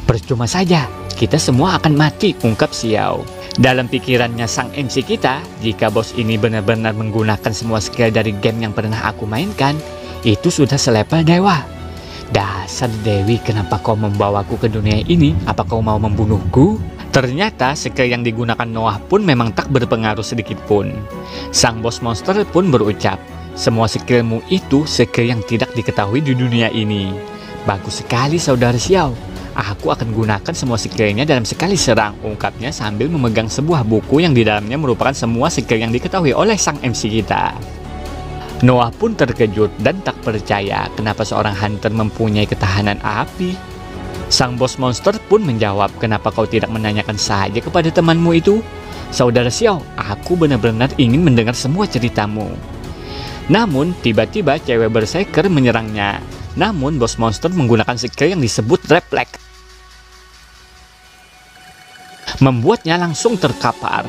Percuma saja, kita semua akan mati, ungkap Xiao. Dalam pikirannya sang MC kita, jika bos ini benar-benar menggunakan semua skill dari game yang pernah aku mainkan, itu sudah selevel dewa. Dasar Dewi, kenapa kau membawaku ke dunia ini? Apa kau mau membunuhku? Ternyata skill yang digunakan Noah pun memang tak berpengaruh sedikit pun. Sang bos monster pun berucap, semua skillmu itu skill yang tidak diketahui di dunia ini. Bagus sekali saudara Xiao. Aku akan gunakan semua skillnya dalam sekali serang, ungkapnya sambil memegang sebuah buku yang di dalamnya merupakan semua skill yang diketahui oleh sang MC kita. Noah pun terkejut dan tak percaya kenapa seorang hunter mempunyai ketahanan api. Sang bos monster pun menjawab, kenapa kau tidak menanyakan saja kepada temanmu itu? Saudara Xiao, aku benar-benar ingin mendengar semua ceritamu. Namun tiba-tiba cewek berserker menyerangnya. Namun bos monster menggunakan skill yang disebut refleks, membuatnya langsung terkapar.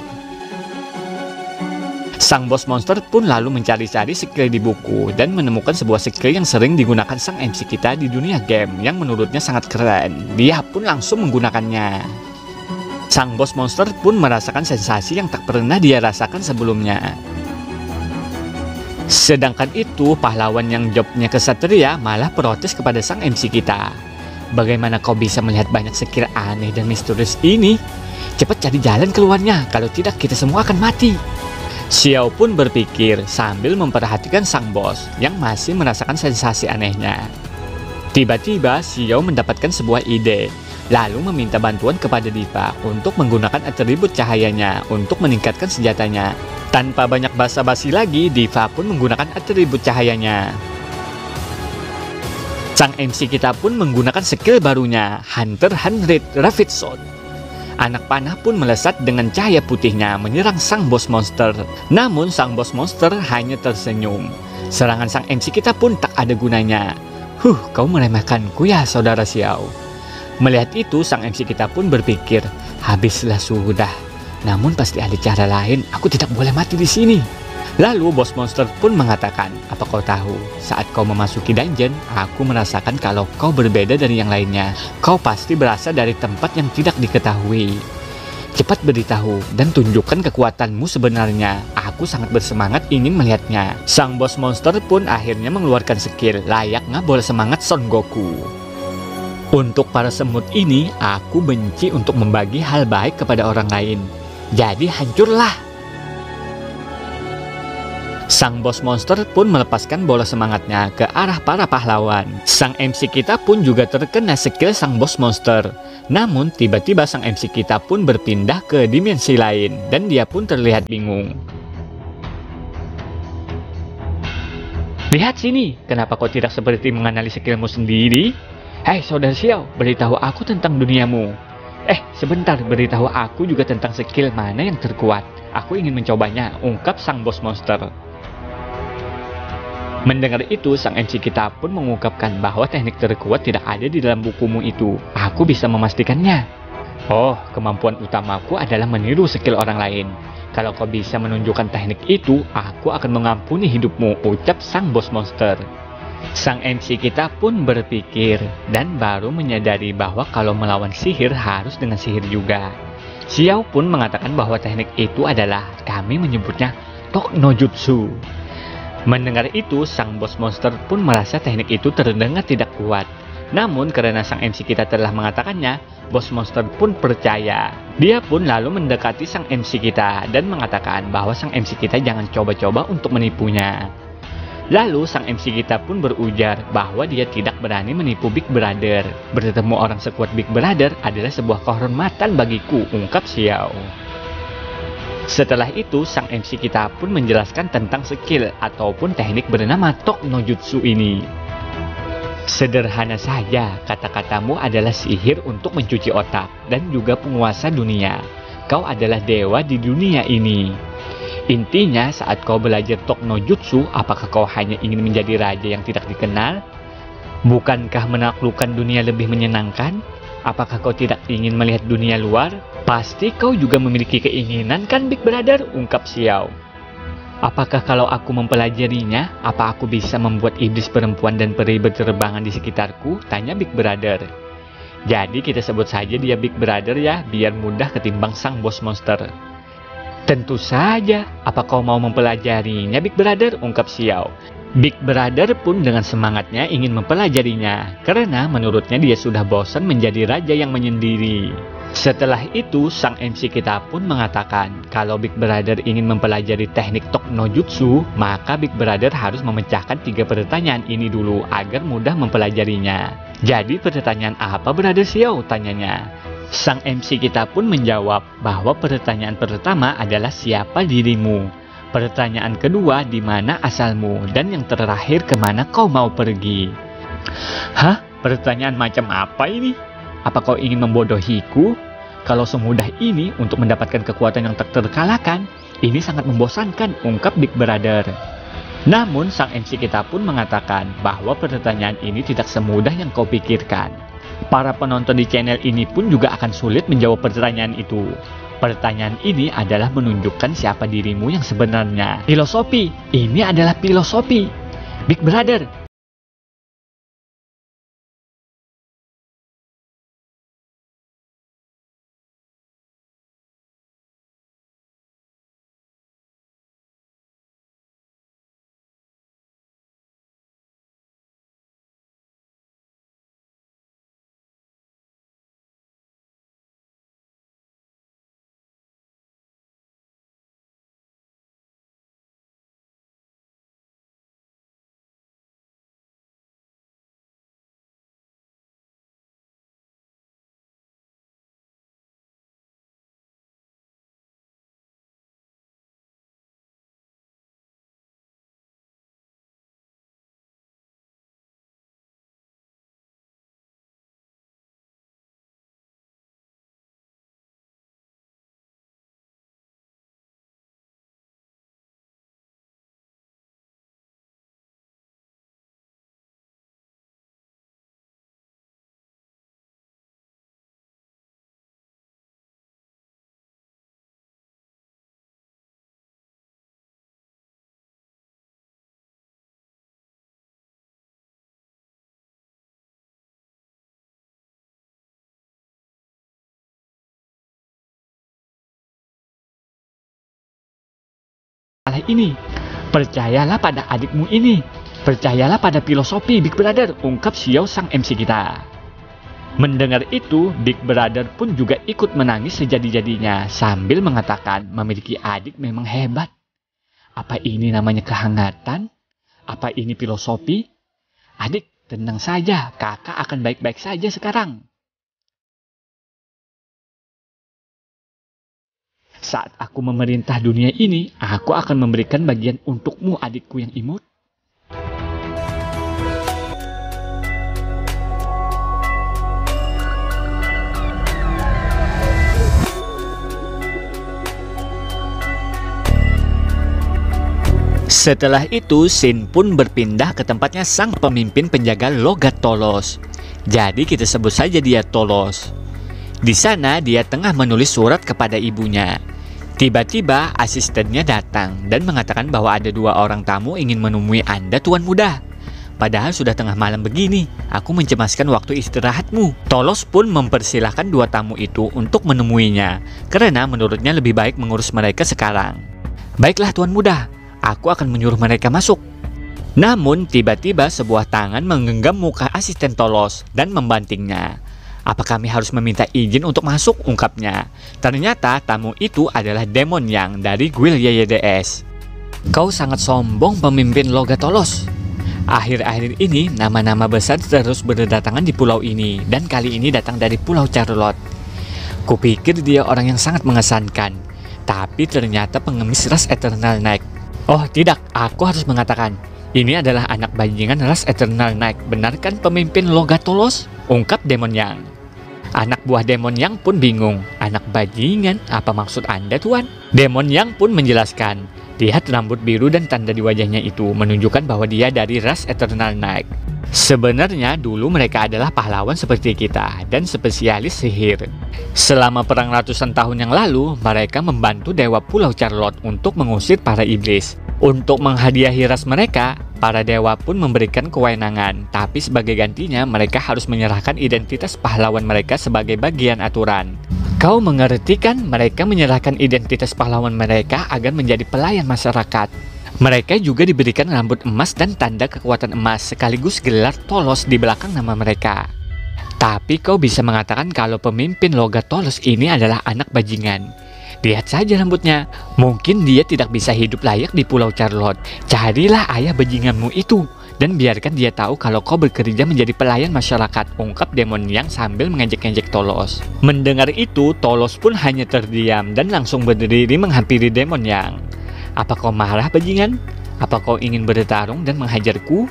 Sang bos monster pun lalu mencari-cari skill di buku dan menemukan sebuah skill yang sering digunakan sang MC kita di dunia game yang menurutnya sangat keren. Dia pun langsung menggunakannya. Sang bos monster pun merasakan sensasi yang tak pernah dia rasakan sebelumnya. Sedangkan itu, pahlawan yang jobnya kesatria malah protes kepada sang MC kita. Bagaimana kau bisa melihat banyak skill aneh dan misterius ini? Cepat cari jalan keluarnya, kalau tidak kita semua akan mati. Xiao pun berpikir sambil memperhatikan sang bos yang masih merasakan sensasi anehnya. Tiba-tiba Xiao mendapatkan sebuah ide, lalu meminta bantuan kepada Diva untuk menggunakan atribut cahayanya untuk meningkatkan senjatanya. Tanpa banyak basa-basi lagi, Diva pun menggunakan atribut cahayanya. Sang MC kita pun menggunakan skill barunya, Hunter 100 Rapid Shot. Anak panah pun melesat dengan cahaya putihnya menyerang sang bos monster. Namun sang bos monster hanya tersenyum. Serangan sang MC kita pun tak ada gunanya. Kau meremehkanku ya saudara Xiao. Melihat itu, sang MC kita pun berpikir, habislah sudah. Namun pasti ada cara lain, aku tidak boleh mati di sini. Lalu bos monster pun mengatakan, apa kau tahu, saat kau memasuki dungeon, aku merasakan kalau kau berbeda dari yang lainnya. Kau pasti berasal dari tempat yang tidak diketahui. Cepat beritahu dan tunjukkan kekuatanmu sebenarnya. Aku sangat bersemangat ingin melihatnya. Sang bos monster pun akhirnya mengeluarkan skill layaknya bola semangat Son Goku. Untuk para semut ini, aku benci untuk membagi hal baik kepada orang lain. Jadi hancurlah. Sang bos monster pun melepaskan bola semangatnya ke arah para pahlawan. Sang MC kita pun juga terkena skill sang bos monster. Namun tiba-tiba sang MC kita pun berpindah ke dimensi lain dan dia pun terlihat bingung. Lihat sini, kenapa kau tidak seperti menganalisis skillmu sendiri? Hei saudara Xiao, beritahu aku tentang duniamu. Sebentar, beritahu aku juga tentang skill mana yang terkuat. Aku ingin mencobanya, ungkap sang bos monster. Mendengar itu, sang MC kita pun mengungkapkan bahwa teknik terkuat tidak ada di dalam bukumu itu. Aku bisa memastikannya. Oh, kemampuan utamaku adalah meniru skill orang lain. Kalau kau bisa menunjukkan teknik itu, aku akan mengampuni hidupmu, ucap sang bos monster. Sang MC kita pun berpikir dan baru menyadari bahwa kalau melawan sihir harus dengan sihir juga. Xiao pun mengatakan bahwa teknik itu adalah, kami menyebutnya Tok no Jutsu. Mendengar itu, sang bos monster pun merasa teknik itu terdengar tidak kuat. Namun karena sang MC kita telah mengatakannya, bos monster pun percaya. Dia pun lalu mendekati sang MC kita dan mengatakan bahwa sang MC kita jangan coba-coba untuk menipunya. Lalu sang MC kita pun berujar bahwa dia tidak berani menipu Big Brother. Bertemu orang sekuat Big Brother adalah sebuah kehormatan bagiku, ungkap Xiao. Setelah itu, sang MC kita pun menjelaskan tentang skill ataupun teknik bernama Tok no Jutsu ini. Sederhana saja, kata-katamu adalah sihir untuk mencuci otak dan juga penguasa dunia. Kau adalah dewa di dunia ini. Intinya, saat kau belajar Tok no Jutsu, apakah kau hanya ingin menjadi raja yang tidak dikenal? Bukankah menaklukkan dunia lebih menyenangkan? Apakah kau tidak ingin melihat dunia luar? Pasti kau juga memiliki keinginan kan Big Brother, ungkap Xiao. Apakah kalau aku mempelajarinya, apa aku bisa membuat iblis perempuan dan peri berterbangan di sekitarku? Tanya Big Brother. Jadi kita sebut saja dia Big Brother ya, biar mudah ketimbang sang bos monster. Tentu saja, apa kau mau mempelajarinya Big Brother, ungkap Xiao. Big Brother pun dengan semangatnya ingin mempelajarinya, karena menurutnya dia sudah bosan menjadi raja yang menyendiri. Setelah itu, sang MC kita pun mengatakan, kalau Big Brother ingin mempelajari teknik Tok no Jutsu, maka Big Brother harus memecahkan 3 pertanyaan ini dulu agar mudah mempelajarinya. Jadi pertanyaan apa Brother Xiao, tanyanya. Sang MC kita pun menjawab bahwa pertanyaan pertama adalah siapa dirimu, pertanyaan kedua di mana asalmu, dan yang terakhir kemana kau mau pergi. Hah? Pertanyaan macam apa ini? Apa kau ingin membodohiku? Kalau semudah ini untuk mendapatkan kekuatan yang tak terkalahkan, ini sangat membosankan, ungkap Big Brother. Namun sang MC kita pun mengatakan bahwa pertanyaan ini tidak semudah yang kau pikirkan. Para penonton di channel ini pun juga akan sulit menjawab pertanyaan itu. Pertanyaan ini adalah menunjukkan siapa dirimu yang sebenarnya. Filosofi, ini adalah filosofi. Big Brother. Ini, percayalah pada adikmu ini, percayalah pada filosofi Big Brother, ungkap Xiao sang MC kita. Mendengar itu, Big Brother pun juga ikut menangis sejadi-jadinya sambil mengatakan memiliki adik memang hebat. Apa ini namanya kehangatan? Apa ini filosofi? Adik, tenang saja, kakak akan baik-baik saja sekarang. Saat aku memerintah dunia ini, aku akan memberikan bagian untukmu adikku yang imut. Setelah itu, Shin pun berpindah ke tempatnya sang pemimpin penjaga logat Tolos. Jadi kita sebut saja dia Tolos. Di sana dia tengah menulis surat kepada ibunya. Tiba-tiba asistennya datang dan mengatakan bahwa ada 2 orang tamu ingin menemui Anda, Tuan Muda. Padahal sudah tengah malam begini, aku mencemaskan waktu istirahatmu. Tolos pun mempersilahkan 2 tamu itu untuk menemuinya, karena menurutnya lebih baik mengurus mereka sekarang. Baiklah Tuan Muda, aku akan menyuruh mereka masuk. Namun tiba-tiba sebuah tangan menggenggam muka asisten Tolos dan membantingnya. Apa kami harus meminta izin untuk masuk? Ungkapnya. Ternyata tamu itu adalah Demon Yang dari Guild YYDS. Kau sangat sombong pemimpin logat Tolos. Akhir-akhir ini nama-nama besar terus berdatangan di pulau ini, dan kali ini datang dari Pulau Charlotte. Kupikir dia orang yang sangat mengesankan, tapi ternyata pengemis ras Eternal Night. Oh tidak, aku harus mengatakan, ini adalah anak bajingan ras Eternal Night. Benar kan pemimpin logat Tolos? Ungkap Demon Yang. Anak buah Demon Yang pun bingung. Anak bajingan, apa maksud Anda Tuan? Demon Yang pun menjelaskan. Lihat rambut biru dan tanda di wajahnya itu menunjukkan bahwa dia dari ras Eternal Night. Sebenarnya dulu mereka adalah pahlawan seperti kita dan spesialis sihir. Selama perang ratusan tahun yang lalu, mereka membantu Dewa Pulau Charlotte untuk mengusir para iblis. Untuk menghadiahi ras mereka, para dewa pun memberikan kewenangan, tapi sebagai gantinya mereka harus menyerahkan identitas pahlawan mereka sebagai bagian aturan. Kau mengerti kan? Mereka menyerahkan identitas pahlawan mereka agar menjadi pelayan masyarakat. Mereka juga diberikan rambut emas dan tanda kekuatan emas, sekaligus gelar Tolos di belakang nama mereka. Tapi kau bisa mengatakan kalau pemimpin logat Tolos ini adalah anak bajingan. Lihat saja rambutnya. Mungkin dia tidak bisa hidup layak di Pulau Charlotte. Carilah ayah bajinganmu itu dan biarkan dia tahu kalau kau bekerja menjadi pelayan masyarakat, ungkap Demon Yang sambil mengejek-ngejek Tolos. Mendengar itu, Tolos pun hanya terdiam dan langsung berdiri menghampiri Demon Yang. Apa kau marah bajingan? Apa kau ingin bertarung dan menghajarku?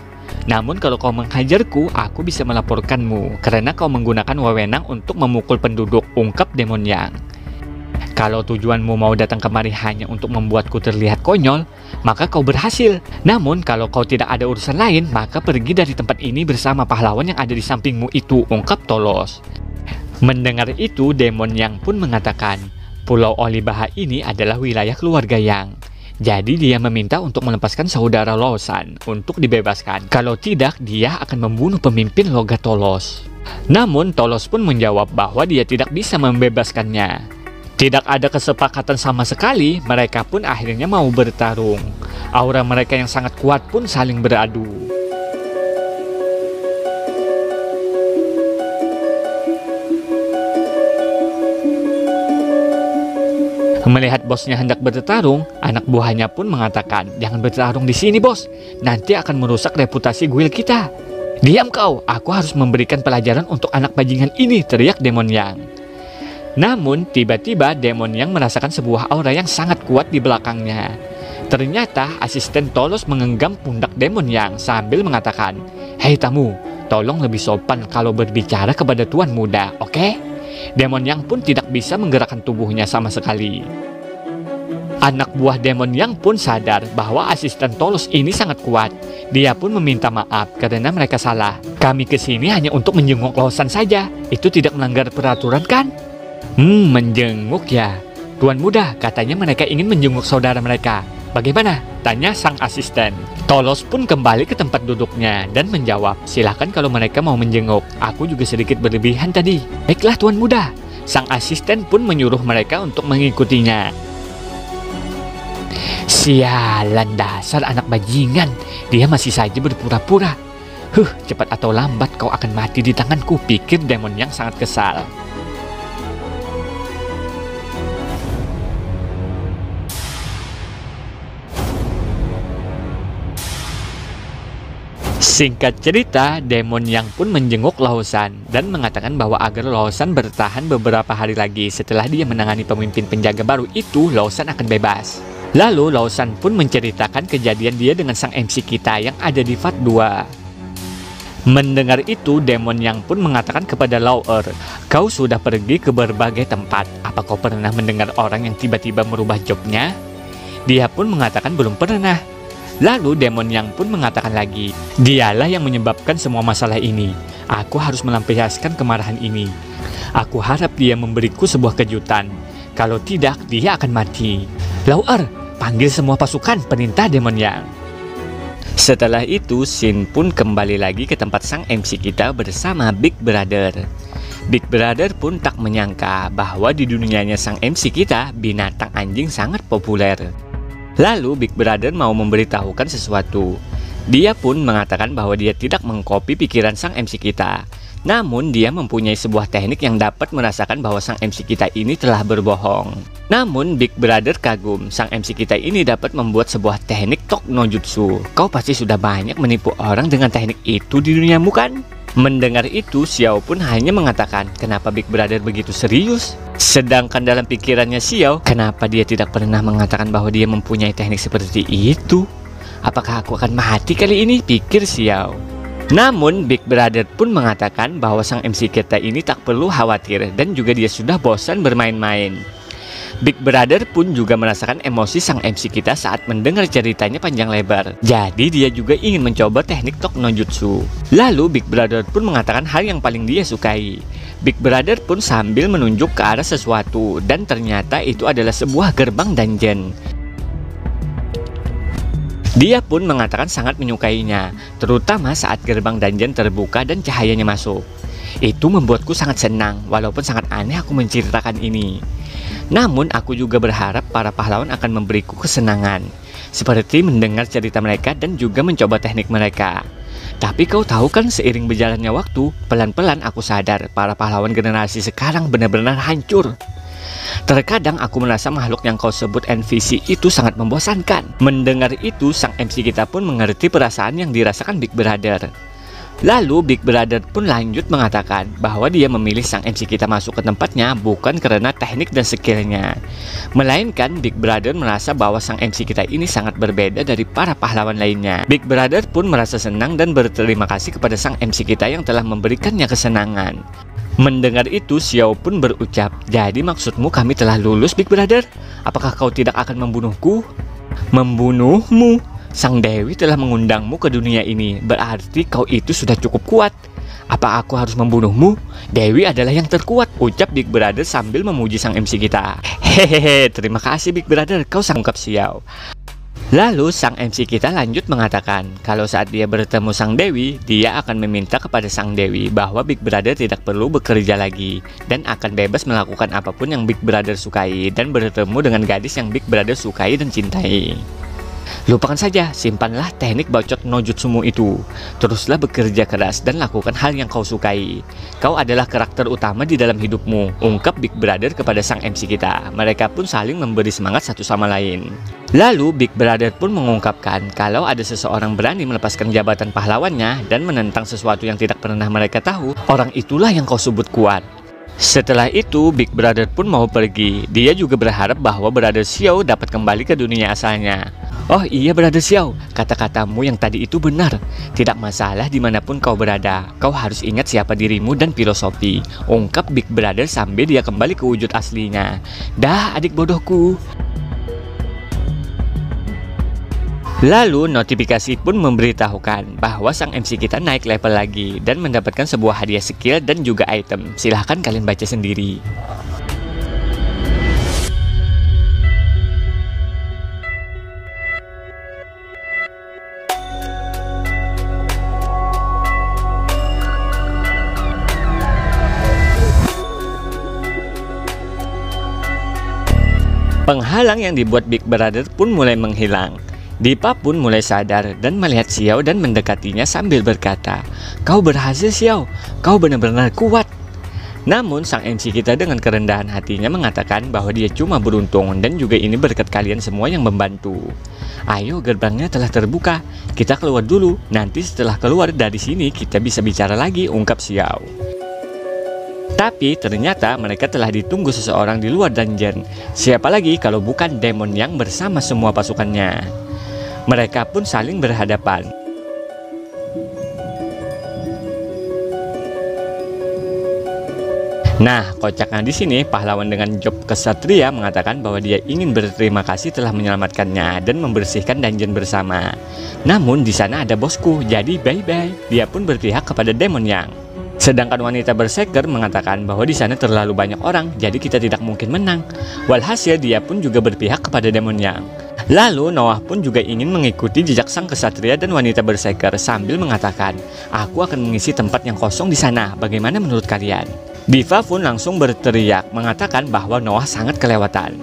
Namun kalau kau menghajarku, aku bisa melaporkanmu karena kau menggunakan wewenang untuk memukul penduduk, ungkap Demon Yang. Kalau tujuanmu mau datang kemari hanya untuk membuatku terlihat konyol, maka kau berhasil. Namun kalau kau tidak ada urusan lain, maka pergi dari tempat ini bersama pahlawan yang ada di sampingmu itu, ungkap Tolos. Mendengar itu, Demon Yang pun mengatakan, Pulau Olibaha ini adalah wilayah keluarga Yang. Jadi dia meminta untuk melepaskan saudara Lawson untuk dibebaskan. Kalau tidak, dia akan membunuh pemimpin logat Tolos. Namun Tolos pun menjawab bahwa dia tidak bisa membebaskannya. Tidak ada kesepakatan sama sekali, mereka pun akhirnya mau bertarung. Aura mereka yang sangat kuat pun saling beradu. Melihat bosnya hendak bertarung, anak buahnya pun mengatakan, jangan bertarung di sini bos, nanti akan merusak reputasi guild kita. Diam kau, aku harus memberikan pelajaran untuk anak bajingan ini, teriak Demon Yang. Namun tiba-tiba Demon Yang merasakan sebuah aura yang sangat kuat di belakangnya. Ternyata asisten Tolos menggenggam pundak Demon Yang sambil mengatakan, hei tamu, tolong lebih sopan kalau berbicara kepada tuan muda, oke? Demon Yang pun tidak bisa menggerakkan tubuhnya sama sekali. Anak buah Demon Yang pun sadar bahwa asisten Tolos ini sangat kuat. Dia pun meminta maaf karena mereka salah. Kami kesini hanya untuk menjenguk Lawson saja. Itu tidak melanggar peraturan kan? Menjenguk ya. Tuan muda, katanya mereka ingin menjenguk saudara mereka. Bagaimana? Tanya sang asisten. Tolos pun kembali ke tempat duduknya dan menjawab, silahkan kalau mereka mau menjenguk. Aku juga sedikit berlebihan tadi. Baiklah tuan muda. Sang asisten pun menyuruh mereka untuk mengikutinya. Sialan, dasar anak bajingan. Dia masih saja berpura-pura. Cepat atau lambat kau akan mati di tanganku, pikir Demon Yang sangat kesal. Singkat cerita, Demon Yang pun menjenguk Lawson dan mengatakan bahwa agar Lawson bertahan beberapa hari lagi. Setelah dia menangani pemimpin penjaga baru itu, Lawson akan bebas. Lalu Lawson pun menceritakan kejadian dia dengan sang MC kita yang ada di Fat 2. Mendengar itu, Demon Yang pun mengatakan kepada Lauer, kau sudah pergi ke berbagai tempat. Apa kau pernah mendengar orang yang tiba-tiba merubah jobnya? Dia pun mengatakan belum pernah. Lalu Demon Yang pun mengatakan lagi, dialah yang menyebabkan semua masalah ini. Aku harus melampiaskan kemarahan ini. Aku harap dia memberiku sebuah kejutan. Kalau tidak, dia akan mati. Lauer, panggil semua pasukan perintah Demon Yang. Setelah itu, Shin pun kembali lagi ke tempat sang MC kita bersama Big Brother. Big Brother pun tak menyangka bahwa di dunianya sang MC kita, binatang anjing sangat populer. Lalu Big Brother mau memberitahukan sesuatu. Dia pun mengatakan bahwa dia tidak mengcopy pikiran sang MC kita. Namun dia mempunyai sebuah teknik yang dapat merasakan bahwa sang MC kita ini telah berbohong. Namun Big Brother kagum, sang MC kita ini dapat membuat sebuah teknik Tok no Jutsu. Kau pasti sudah banyak menipu orang dengan teknik itu di duniamu kan? Mendengar itu, Xiao pun hanya mengatakan, kenapa Big Brother begitu serius? Sedangkan dalam pikirannya Xiao, kenapa dia tidak pernah mengatakan bahwa dia mempunyai teknik seperti itu? Apakah aku akan mati kali ini? Pikir Xiao. Namun Big Brother pun mengatakan bahwa sang MC kita ini tak perlu khawatir dan juga dia sudah bosan bermain-main. Big Brother pun juga merasakan emosi sang MC kita saat mendengar ceritanya panjang lebar. Jadi dia juga ingin mencoba teknik Tok no Jutsu. Lalu Big Brother pun mengatakan hal yang paling dia sukai. Big Brother pun sambil menunjuk ke arah sesuatu dan ternyata itu adalah sebuah gerbang dungeon. Dia pun mengatakan sangat menyukainya, terutama saat gerbang dungeon terbuka dan cahayanya masuk. Itu membuatku sangat senang, walaupun sangat aneh aku menceritakan ini. Namun aku juga berharap para pahlawan akan memberiku kesenangan, seperti mendengar cerita mereka dan juga mencoba teknik mereka. Tapi kau tahu kan, seiring berjalannya waktu, pelan-pelan aku sadar para pahlawan generasi sekarang benar-benar hancur. Terkadang aku merasa makhluk yang kau sebut NPC itu sangat membosankan. Mendengar itu, sang MC kita pun mengerti perasaan yang dirasakan Big Brother. Lalu Big Brother pun lanjut mengatakan bahwa dia memilih sang MC kita masuk ke tempatnya bukan karena teknik dan skillnya, melainkan Big Brother merasa bahwa sang MC kita ini sangat berbeda dari para pahlawan lainnya. Big Brother pun merasa senang dan berterima kasih kepada sang MC kita yang telah memberikannya kesenangan. Mendengar itu, Xiao pun berucap, jadi maksudmu kami telah lulus Big Brother? Apakah kau tidak akan membunuhku? Membunuhmu? Sang Dewi telah mengundangmu ke dunia ini, berarti kau itu sudah cukup kuat. Apa aku harus membunuhmu? Dewi adalah yang terkuat, ucap Big Brother sambil memuji sang MC kita. Hehehe, terima kasih Big Brother, kau sang ungkap Xiao. Lalu sang MC kita lanjut mengatakan kalau saat dia bertemu sang Dewi, dia akan meminta kepada sang Dewi bahwa Big Brother tidak perlu bekerja lagi dan akan bebas melakukan apapun yang Big Brother sukai dan bertemu dengan gadis yang Big Brother sukai dan cintai. Lupakan saja, simpanlah teknik bacot no jutsumu itu. Teruslah bekerja keras dan lakukan hal yang kau sukai. Kau adalah karakter utama di dalam hidupmu, ungkap Big Brother kepada sang MC kita. Mereka pun saling memberi semangat satu sama lain. Lalu Big Brother pun mengungkapkan kalau ada seseorang berani melepaskan jabatan pahlawannya dan menentang sesuatu yang tidak pernah mereka tahu, orang itulah yang kau sebut kuat. Setelah itu Big Brother pun mau pergi. Dia juga berharap bahwa Brother Xiao dapat kembali ke dunia asalnya. Oh iya Brother Xiao, kata-katamu yang tadi itu benar. Tidak masalah dimanapun kau berada, kau harus ingat siapa dirimu dan filosofi, ungkap Big Brother sambil dia kembali ke wujud aslinya. Dah adik bodohku. Lalu notifikasi pun memberitahukan bahwa sang MC kita naik level lagi dan mendapatkan sebuah hadiah skill dan juga item. Silahkan kalian baca sendiri. Penghalang yang dibuat Big Brother pun mulai menghilang. Dipa pun mulai sadar dan melihat Xiao dan mendekatinya sambil berkata, "Kau berhasil Xiao, kau benar-benar kuat." Namun sang MC kita dengan kerendahan hatinya mengatakan bahwa dia cuma beruntung dan juga ini berkat kalian semua yang membantu. Ayo, gerbangnya telah terbuka, kita keluar dulu, nanti setelah keluar dari sini kita bisa bicara lagi, ungkap Xiao. Tapi ternyata mereka telah ditunggu seseorang di luar dungeon. Siapa lagi kalau bukan Demon Yang bersama semua pasukannya. Mereka pun saling berhadapan. Nah, kocaknya di sini pahlawan dengan job kesatria mengatakan bahwa dia ingin berterima kasih telah menyelamatkannya dan membersihkan dungeon bersama. Namun di sana ada bosku, jadi bye-bye. Dia pun berpihak kepada Demon Yang. Sedangkan wanita berseker mengatakan bahwa di sana terlalu banyak orang, jadi kita tidak mungkin menang. Walhasil dia pun juga berpihak kepada demon yang. Lalu Noah pun juga ingin mengikuti jejak sang kesatria dan wanita berseker sambil mengatakan, aku akan mengisi tempat yang kosong di sana, bagaimana menurut kalian? Diva pun langsung berteriak mengatakan bahwa Noah sangat kelewatan.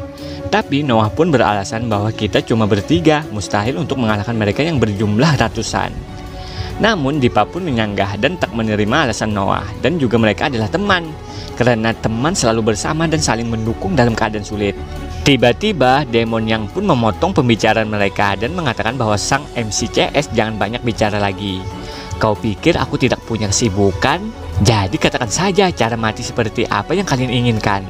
Tapi Noah pun beralasan bahwa kita cuma bertiga, mustahil untuk mengalahkan mereka yang berjumlah ratusan. Namun Diva pun menyanggah dan tak menerima alasan Noah, dan juga mereka adalah teman, karena teman selalu bersama dan saling mendukung dalam keadaan sulit. Tiba-tiba demon yang pun memotong pembicaraan mereka dan mengatakan bahwa sang MC CS jangan banyak bicara lagi. Kau pikir aku tidak punya kesibukan? Jadi katakan saja cara mati seperti apa yang kalian inginkan.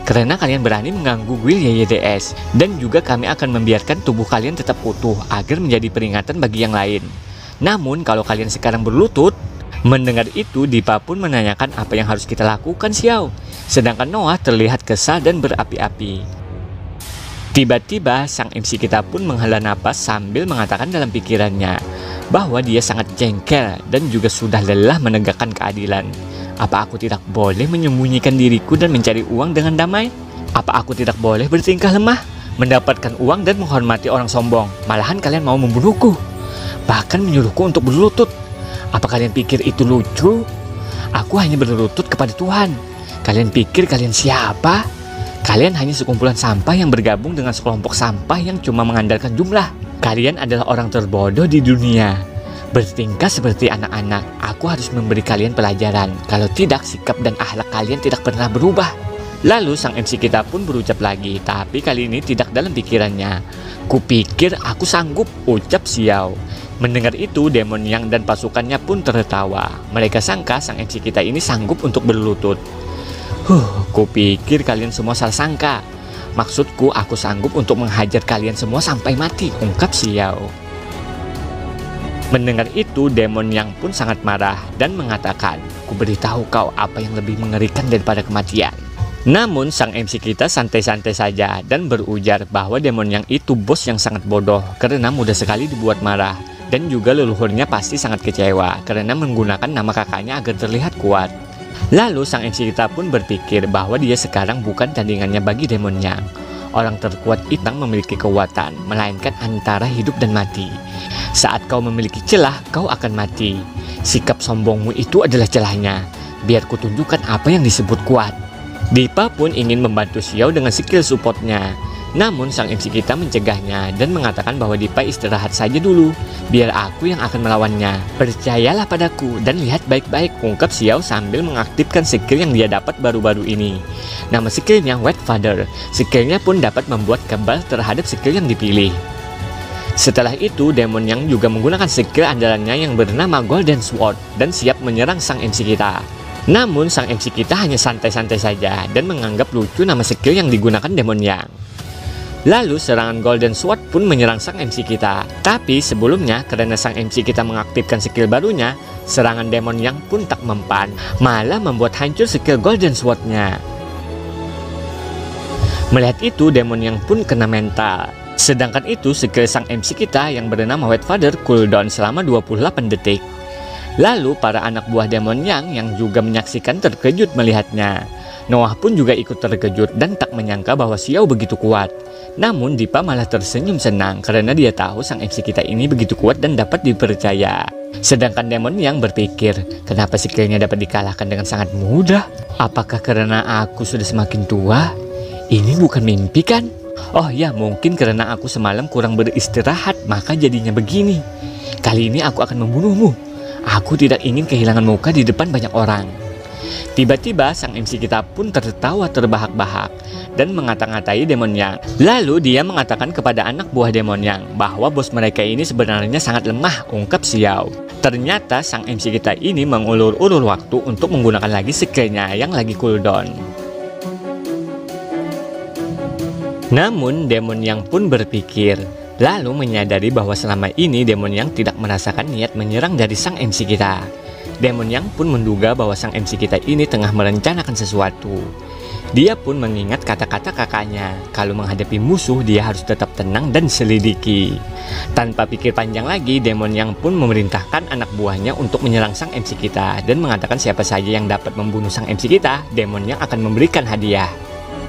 Karena kalian berani mengganggu guild YYDS, dan juga kami akan membiarkan tubuh kalian tetap utuh agar menjadi peringatan bagi yang lain. Namun kalau kalian sekarang berlutut. Mendengar itu Diva pun menanyakan apa yang harus kita lakukan Xiao. Sedangkan Noah terlihat kesal dan berapi-api. Tiba-tiba sang MC kita pun menghela napas sambil mengatakan dalam pikirannya bahwa dia sangat jengkel dan juga sudah lelah menegakkan keadilan. Apa aku tidak boleh menyembunyikan diriku dan mencari uang dengan damai? Apa aku tidak boleh bertingkah lemah, mendapatkan uang dan menghormati orang sombong? Malahan kalian mau membunuhku, bahkan menyuruhku untuk berlutut. Apa kalian pikir itu lucu? Aku hanya berlutut kepada Tuhan. Kalian pikir kalian siapa? Kalian hanya sekumpulan sampah yang bergabung dengan sekelompok sampah yang cuma mengandalkan jumlah. Kalian adalah orang terbodoh di dunia. Bertingkah seperti anak-anak. Aku harus memberi kalian pelajaran. Kalau tidak, sikap dan akhlak kalian tidak pernah berubah. Lalu sang MC kita pun berucap lagi, tapi kali ini tidak dalam pikirannya. Kupikir aku sanggup, ucap Xiao. Mendengar itu, demon yang dan pasukannya pun tertawa. Mereka sangka sang MC kita ini sanggup untuk berlutut. Kupikir kalian semua salah sangka. Maksudku, aku sanggup untuk menghajar kalian semua sampai mati, ungkap Xiao. Mendengar itu, demon yang pun sangat marah dan mengatakan, kuberitahu kau apa yang lebih mengerikan daripada kematian. Namun sang MC kita santai-santai saja dan berujar bahwa demon yang itu bos yang sangat bodoh karena mudah sekali dibuat marah. Dan juga leluhurnya pasti sangat kecewa karena menggunakan nama kakaknya agar terlihat kuat. Lalu sang MC kita pun berpikir bahwa dia sekarang bukan tandingannya bagi demon yang. Orang terkuat Itang memiliki kekuatan, melainkan antara hidup dan mati. Saat kau memiliki celah, kau akan mati. Sikap sombongmu itu adalah celahnya. Biar kutunjukkan apa yang disebut kuat. Diva pun ingin membantu Xiao dengan skill supportnya. Namun sang MC kita mencegahnya dan mengatakan bahwa Diva istirahat saja dulu, biar aku yang akan melawannya. Percayalah padaku dan lihat baik-baik, ungkap Xiao sambil mengaktifkan skill yang dia dapat baru-baru ini. Nama skillnya Wet Father. Skillnya pun dapat membuat kebal terhadap skill yang dipilih. Setelah itu, demon yang juga menggunakan skill andalannya yang bernama Golden Sword dan siap menyerang sang MC kita. Namun sang MC kita hanya santai-santai saja dan menganggap lucu nama skill yang digunakan demon yang. Lalu serangan Golden Sword pun menyerang sang MC kita. Tapi sebelumnya karena sang MC kita mengaktifkan skill barunya, serangan demon yang pun tak mempan, malah membuat hancur skill Golden Sword-nya. Melihat itu, demon yang pun kena mental. Sedangkan itu skill sang MC kita yang bernama White Father cooldown selama 28 detik. Lalu para anak buah demon yang juga menyaksikan terkejut melihatnya. Noah pun juga ikut terkejut dan tak menyangka bahwa Xiao begitu kuat. Namun Diva malah tersenyum senang karena dia tahu sang MC kita ini begitu kuat dan dapat dipercaya. Sedangkan demon yang berpikir, kenapa skillnya dapat dikalahkan dengan sangat mudah? Apakah karena aku sudah semakin tua? Ini bukan mimpi kan? Oh ya, mungkin karena aku semalam kurang beristirahat maka jadinya begini. Kali ini aku akan membunuhmu. Aku tidak ingin kehilangan muka di depan banyak orang. Tiba-tiba sang MC kita pun tertawa terbahak-bahak dan mengata-ngatai demon yang. Lalu dia mengatakan kepada anak buah demon yang bahwa bos mereka ini sebenarnya sangat lemah, ungkap Xiao. Ternyata sang MC kita ini mengulur-ulur waktu untuk menggunakan lagi skillnya yang lagi cooldown. Namun demon yang pun berpikir, lalu menyadari bahwa selama ini demon yang tidak merasakan niat menyerang dari sang MC kita. Demon yang pun menduga bahwa sang MC kita ini tengah merencanakan sesuatu. Dia pun mengingat kata-kata kakaknya, kalau menghadapi musuh dia harus tetap tenang dan selidiki. Tanpa pikir panjang lagi, Demon Yang pun memerintahkan anak buahnya untuk menyerang sang MC kita dan mengatakan siapa saja yang dapat membunuh sang MC kita, Demon Yang akan memberikan hadiah.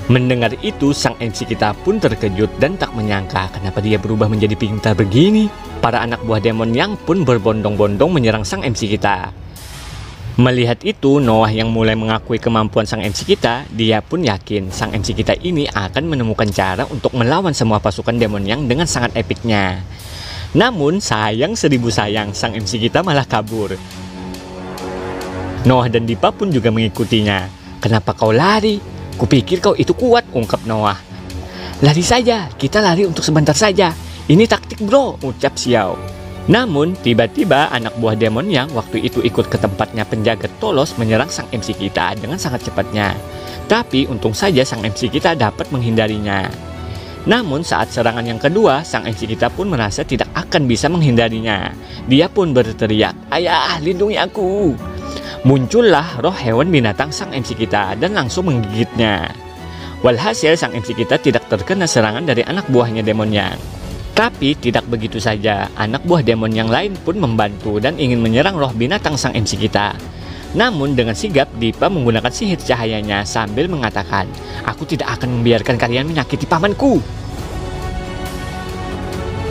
Mendengar itu, sang MC kita pun terkejut dan tak menyangka kenapa dia berubah menjadi pintar begini. Para anak buah Demon Yang pun berbondong-bondong menyerang sang MC kita. Melihat itu, Noah yang mulai mengakui kemampuan sang MC kita, dia pun yakin sang MC kita ini akan menemukan cara untuk melawan semua pasukan Demon Yang dengan sangat epiknya. Namun sayang seribu sayang, sang MC kita malah kabur. Noah dan Dipa pun juga mengikutinya. Kenapa kau lari? Kupikir kau itu kuat, ungkap Noah. Lari saja, kita lari untuk sebentar saja. Ini taktik bro, ucap Xiao. Namun, tiba-tiba anak buah Demon Yang waktu itu ikut ke tempatnya penjaga Tolos menyerang sang MC kita dengan sangat cepatnya. Tapi untung saja sang MC kita dapat menghindarinya. Namun saat serangan yang kedua, sang MC kita pun merasa tidak akan bisa menghindarinya. Dia pun berteriak, "Ayah, lindungi aku!" Muncullah roh hewan binatang sang MC kita dan langsung menggigitnya. Walhasil sang MC kita tidak terkena serangan dari anak buahnya Demon Yang. Tapi tidak begitu saja, anak buah Demon Yang lain pun membantu dan ingin menyerang roh binatang sang MC kita. Namun dengan sigap, Dipa menggunakan sihir cahayanya sambil mengatakan, "Aku tidak akan membiarkan kalian menyakiti pamanku."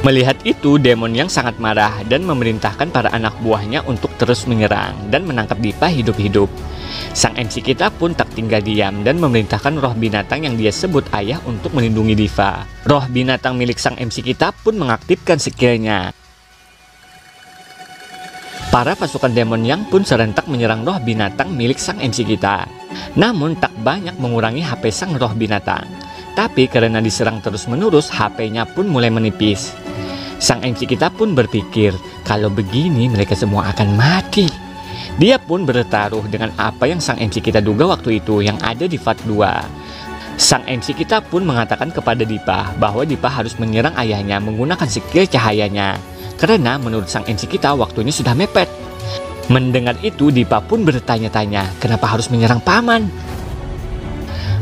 Melihat itu, Demon Yang sangat marah dan memerintahkan para anak buahnya untuk terus menyerang dan menangkap Dipa hidup-hidup. Sang MC kita pun tak tinggal diam dan memerintahkan roh binatang yang dia sebut ayah untuk melindungi Diva. Roh binatang milik sang MC kita pun mengaktifkan skillnya. Para pasukan Demon Yang pun serentak menyerang roh binatang milik sang MC kita. Namun tak banyak mengurangi HP sang roh binatang. Tapi karena diserang terus-menerus, HP-nya pun mulai menipis. Sang MC kita pun berpikir, kalau begini mereka semua akan mati. Dia pun bertaruh dengan apa yang sang MC kita duga waktu itu yang ada di Part 2. Sang MC kita pun mengatakan kepada Dipa bahwa Dipa harus menyerang ayahnya menggunakan skill cahayanya. Karena menurut sang MC kita waktunya sudah mepet. Mendengar itu, Dipa pun bertanya-tanya kenapa harus menyerang paman.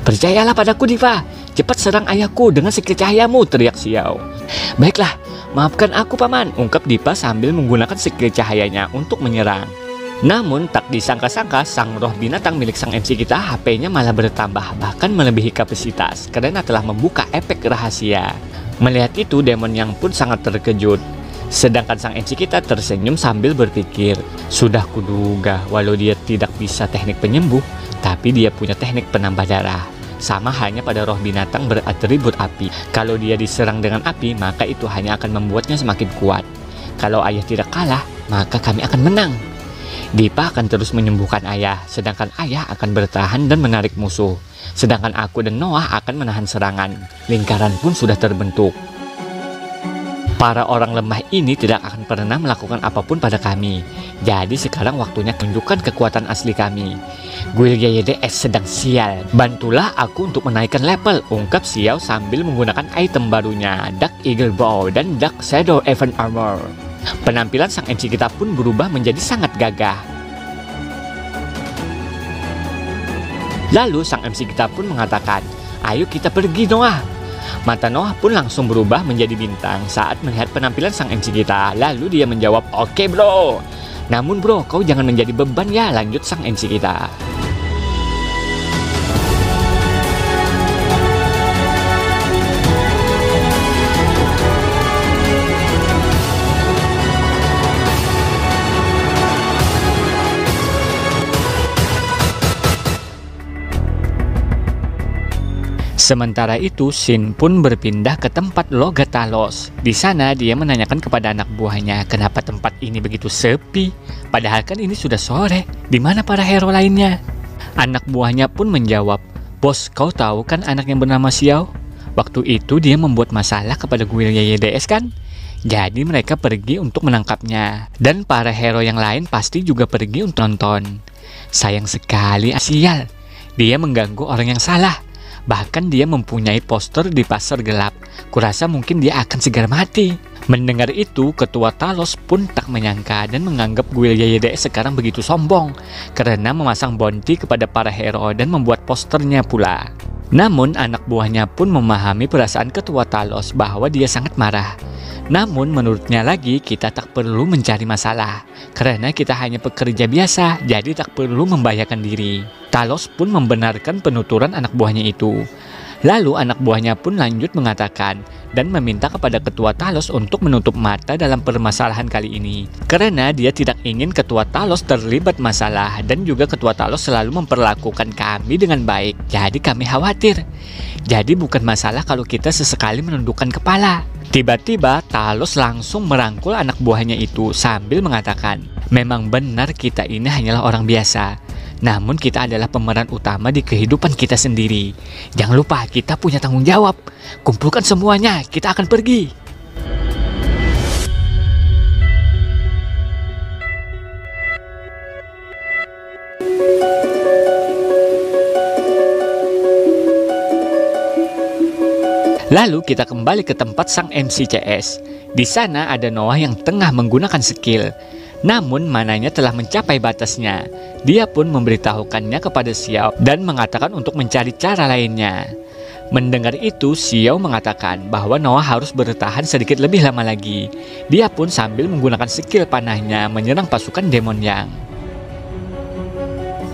"Percayalah padaku Diva, cepat serang ayahku dengan skill cahayamu," teriak Xiao. "Baiklah, maafkan aku paman," ungkap Dipa sambil menggunakan skill cahayanya untuk menyerang. Namun tak disangka-sangka sang roh binatang milik sang MC kita HP-nya malah bertambah bahkan melebihi kapasitas karena telah membuka efek rahasia. Melihat itu, Demon Yang pun sangat terkejut. Sedangkan sang MC kita tersenyum sambil berpikir, sudah kuduga walau dia tidak bisa teknik penyembuh, tapi dia punya teknik penambah darah. Sama hanya pada roh binatang beratribut api. Kalau dia diserang dengan api, maka itu hanya akan membuatnya semakin kuat. Kalau ayah tidak kalah, maka kami akan menang. Dipa akan terus menyembuhkan ayah, sedangkan ayah akan bertahan dan menarik musuh. Sedangkan aku dan Noah akan menahan serangan. Lingkaran pun sudah terbentuk. Para orang lemah ini tidak akan pernah melakukan apapun pada kami. Jadi sekarang waktunya tunjukkan kekuatan asli kami. Guild YYDS sedang sial. Bantulah aku untuk menaikkan level, ungkap Xiao sambil menggunakan item barunya, Dark Eagle Bow dan Dark Shadow Event Armor. Penampilan sang MC kita pun berubah menjadi sangat gagah. Lalu sang MC kita pun mengatakan, "Ayo kita pergi Noah." Mata Noah pun langsung berubah menjadi bintang saat melihat penampilan sang MC kita. Lalu dia menjawab, "Oke bro. Namun bro, kau jangan menjadi beban ya," lanjut sang MC kita. Sementara itu, Shin pun berpindah ke tempat logat Talos. Di sana dia menanyakan kepada anak buahnya kenapa tempat ini begitu sepi. Padahal kan ini sudah sore. Di mana para hero lainnya? Anak buahnya pun menjawab, "Bos, kau tahu kan anak yang bernama Xiao? Waktu itu dia membuat masalah kepada guild YYDS kan? Jadi mereka pergi untuk menangkapnya. Dan para hero yang lain pasti juga pergi untuk nonton. Sayang sekali, sial. Dia mengganggu orang yang salah. Bahkan dia mempunyai poster di pasar gelap. Kurasa mungkin dia akan segera mati. Mendengar itu, Ketua Talos pun tak menyangka dan menganggap Gwyllgi sekarang begitu sombong karena memasang bounty kepada para hero dan membuat posternya pula. Namun anak buahnya pun memahami perasaan Ketua Talos bahwa dia sangat marah. Namun menurutnya lagi kita tak perlu mencari masalah karena kita hanya pekerja biasa, jadi tak perlu membahayakan diri. Talos pun membenarkan penuturan anak buahnya itu. Lalu anak buahnya pun lanjut mengatakan dan meminta kepada Ketua Talos untuk menutup mata dalam permasalahan kali ini. Karena dia tidak ingin Ketua Talos terlibat masalah dan juga Ketua Talos selalu memperlakukan kami dengan baik. Jadi kami khawatir. Jadi bukan masalah kalau kita sesekali menundukkan kepala. Tiba-tiba Talos langsung merangkul anak buahnya itu sambil mengatakan, memang benar kita ini hanyalah orang biasa. Namun kita adalah pemeran utama di kehidupan kita sendiri. Jangan lupa kita punya tanggung jawab. Kumpulkan semuanya, kita akan pergi. Lalu kita kembali ke tempat sang MC CS. Di sana ada Noah yang tengah menggunakan skill. Namun mananya telah mencapai batasnya. Dia pun memberitahukannya kepada Xiao dan mengatakan untuk mencari cara lainnya. Mendengar itu, Xiao mengatakan bahwa Noah harus bertahan sedikit lebih lama lagi. Dia pun sambil menggunakan skill panahnya menyerang pasukan Demon Yang.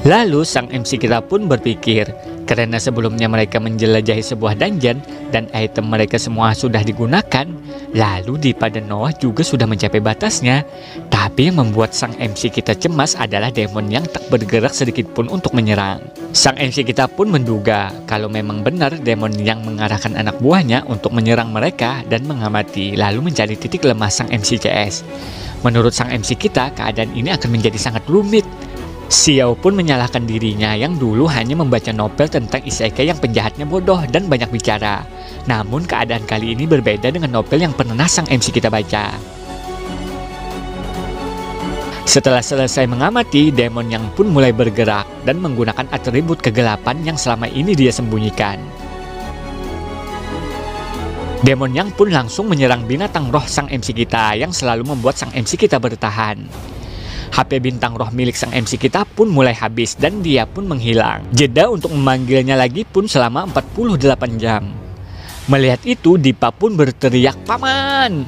Lalu sang MC kita pun berpikir, karena sebelumnya mereka menjelajahi sebuah dungeon dan item mereka semua sudah digunakan, lalu di pada Noah juga sudah mencapai batasnya. Tapi yang membuat sang MC kita cemas adalah demon yang tak bergerak sedikit pun untuk menyerang. Sang MC kita pun menduga kalau memang benar demon yang mengarahkan anak buahnya untuk menyerang mereka dan mengamati lalu mencari titik lemah sang MC CS. Menurut sang MC kita, keadaan ini akan menjadi sangat rumit. Xiao pun menyalahkan dirinya yang dulu hanya membaca novel tentang isekai yang penjahatnya bodoh dan banyak bicara. Namun keadaan kali ini berbeda dengan novel yang pernah sang MC kita baca. Setelah selesai mengamati, demon yang pun mulai bergerak dan menggunakan atribut kegelapan yang selama ini dia sembunyikan. Demon yang pun langsung menyerang binatang roh sang MC kita yang selalu membuat sang MC kita bertahan. HP bintang roh milik sang MC kita pun mulai habis dan dia pun menghilang. Jeda untuk memanggilnya lagi pun selama 48 jam. Melihat itu, Dipa pun berteriak, "Paman!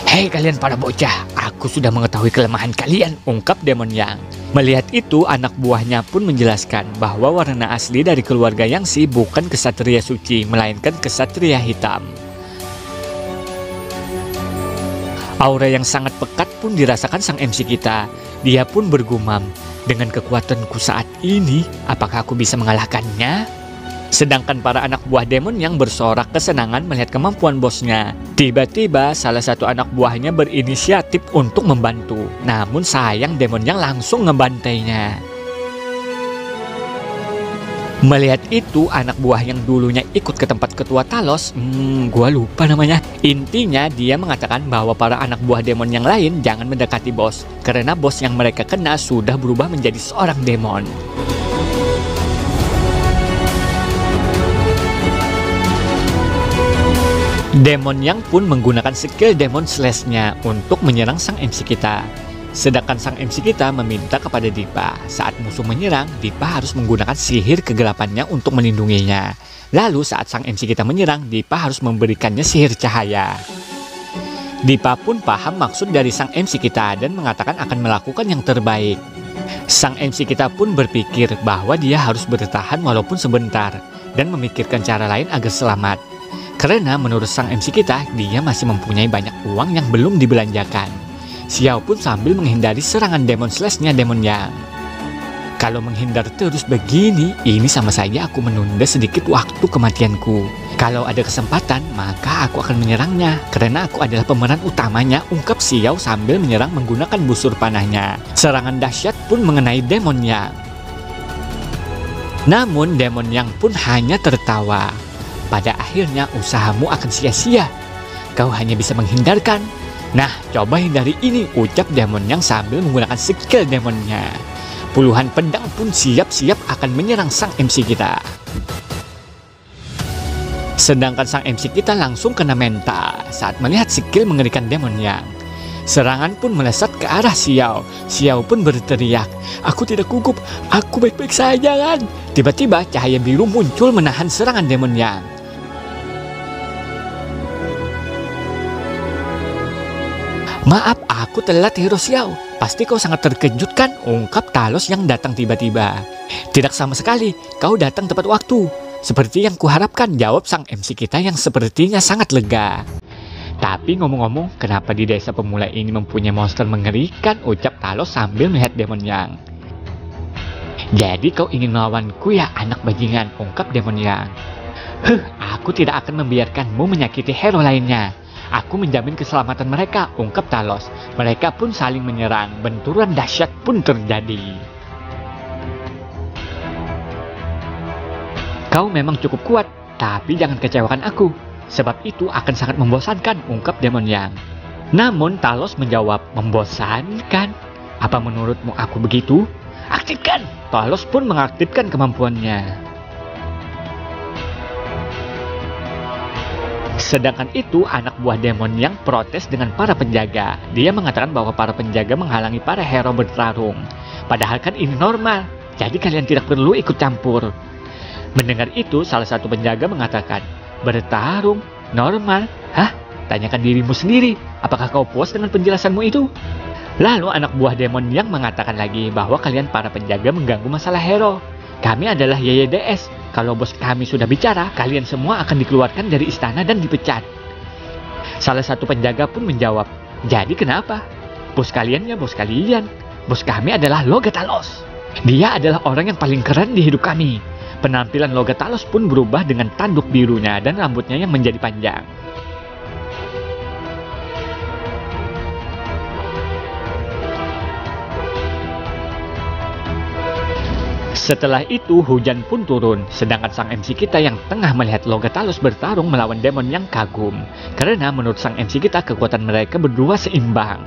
Hei kalian para bocah, aku sudah mengetahui kelemahan kalian," ungkap Demon Yang. Melihat itu, anak buahnya pun menjelaskan bahwa warna asli dari keluarga Yang bukan kesatria suci, melainkan kesatria hitam. Aura yang sangat pekat pun dirasakan sang MC kita. Dia pun bergumam, dengan kekuatanku saat ini, apakah aku bisa mengalahkannya? Sedangkan para anak buah demon yang bersorak kesenangan melihat kemampuan bosnya. Tiba-tiba salah satu anak buahnya berinisiatif untuk membantu. Namun sayang demon yang langsung ngebantainya. Melihat itu, anak buah yang dulunya ikut ke tempat ketua Talos, gua lupa namanya. Intinya dia mengatakan bahwa para anak buah demon yang lain jangan mendekati bos, karena bos yang mereka kena sudah berubah menjadi seorang demon. Demon yang pun menggunakan skill Demon Slash-nya untuk menyerang sang MC kita. Sedangkan sang MC kita meminta kepada Dipa, saat musuh menyerang, Dipa harus menggunakan sihir kegelapannya untuk melindunginya. Lalu saat sang MC kita menyerang, Dipa harus memberikannya sihir cahaya. Dipa pun paham maksud dari sang MC kita dan mengatakan akan melakukan yang terbaik. Sang MC kita pun berpikir bahwa dia harus bertahan walaupun sebentar dan memikirkan cara lain agar selamat. Karena menurut sang MC kita, dia masih mempunyai banyak uang yang belum dibelanjakan. Xiao pun sambil menghindari serangan Demon Slash-nya Demon Yang. Kalau menghindar terus begini, ini sama saja aku menunda sedikit waktu kematianku. Kalau ada kesempatan, maka aku akan menyerangnya, karena aku adalah pemeran utamanya, ungkap Xiao sambil menyerang menggunakan busur panahnya. Serangan dahsyat pun mengenai Demon Yang. Namun Demon Yang pun hanya tertawa. Pada akhirnya usahamu akan sia-sia. Kau hanya bisa menghindarkan. Nah, coba hindari ini, ucap Demon Yang sambil menggunakan skill demonnya. Puluhan pedang pun siap-siap akan menyerang sang MC kita. Sedangkan sang MC kita langsung kena mental saat melihat skill mengerikan Demon Yang. Serangan pun melesat ke arah Xiao. Xiao pun berteriak, "Aku tidak gugup, aku baik-baik saja kan?" Tiba-tiba cahaya biru muncul menahan serangan Demon Yang. "Maaf, aku telat Hero Xiao. Pasti kau sangat terkejut kan?" ungkap Talos yang datang tiba-tiba. "Tidak sama sekali, kau datang tepat waktu. Seperti yang kuharapkan," jawab sang MC kita yang sepertinya sangat lega. "Tapi ngomong-ngomong, kenapa di desa pemula ini mempunyai monster mengerikan?" ucap Talos sambil melihat Demon Yang. "Jadi kau ingin melawanku ya anak bajingan," ungkap Demon Yang. Aku tidak akan membiarkanmu menyakiti hero lainnya. Aku menjamin keselamatan mereka," ungkap Talos. Mereka pun saling menyerang, benturan dahsyat pun terjadi. "Kau memang cukup kuat, tapi jangan kecewakan aku. Sebab itu akan sangat membosankan," ungkap Demon Yang. Namun Talos menjawab, "Membosankan? Apa menurutmu aku begitu? Aktifkan!" Talos pun mengaktifkan kemampuannya. Sedangkan itu anak buah Demon Yang protes dengan para penjaga. Dia mengatakan bahwa para penjaga menghalangi para hero bertarung. Padahal kan ini normal, jadi kalian tidak perlu ikut campur. Mendengar itu, salah satu penjaga mengatakan, "Bertarung? Normal? Hah? Tanyakan dirimu sendiri, apakah kau puas dengan penjelasanmu itu?" Lalu anak buah Demon Yang mengatakan lagi bahwa kalian para penjaga mengganggu masalah hero. "Kami adalah YYDS. Kalau bos kami sudah bicara, kalian semua akan dikeluarkan dari istana dan dipecat." Salah satu penjaga pun menjawab, "Jadi kenapa? Bos kalian ya bos kalian. Bos kami adalah Logatalos. Dia adalah orang yang paling keren di hidup kami." Penampilan Logatalos pun berubah dengan tanduk birunya dan rambutnya yang menjadi panjang. Setelah itu hujan pun turun, sedangkan sang MC kita yang tengah melihat Logatalos bertarung melawan Demon Yang kagum. Karena menurut sang MC kita kekuatan mereka berdua seimbang.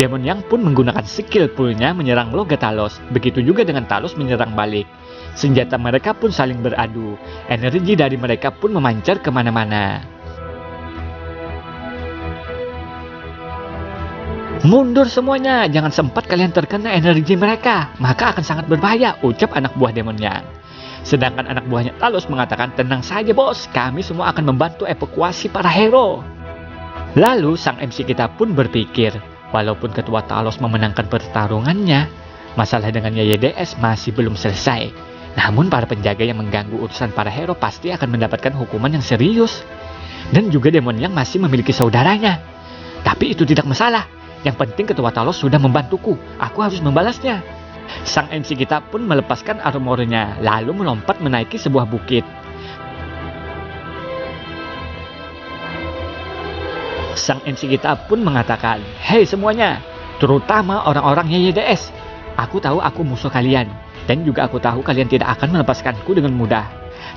Demon Yang pun menggunakan skill poolnya menyerang Logatalos, begitu juga dengan Talos menyerang balik. Senjata mereka pun saling beradu, energi dari mereka pun memancar kemana-mana. "Mundur semuanya, jangan sempat kalian terkena energi mereka, maka akan sangat berbahaya," ucap anak buah Demon Yang. Sedangkan anak buahnya Talos mengatakan, "Tenang saja bos, kami semua akan membantu evakuasi para hero." Lalu sang MC kita pun berpikir, walaupun ketua Talos memenangkan pertarungannya, masalah dengan YYDS masih belum selesai. Namun para penjaga yang mengganggu urusan para hero pasti akan mendapatkan hukuman yang serius. Dan juga Demon Yang masih memiliki saudaranya. Tapi itu tidak masalah. Yang penting ketua Talos sudah membantuku. Aku harus membalasnya. Sang MC kita pun melepaskan armornya, lalu melompat menaiki sebuah bukit. Sang MC kita pun mengatakan, "Hei semuanya, terutama orang-orang YYDS. Aku tahu aku musuh kalian. Dan juga aku tahu kalian tidak akan melepaskanku dengan mudah.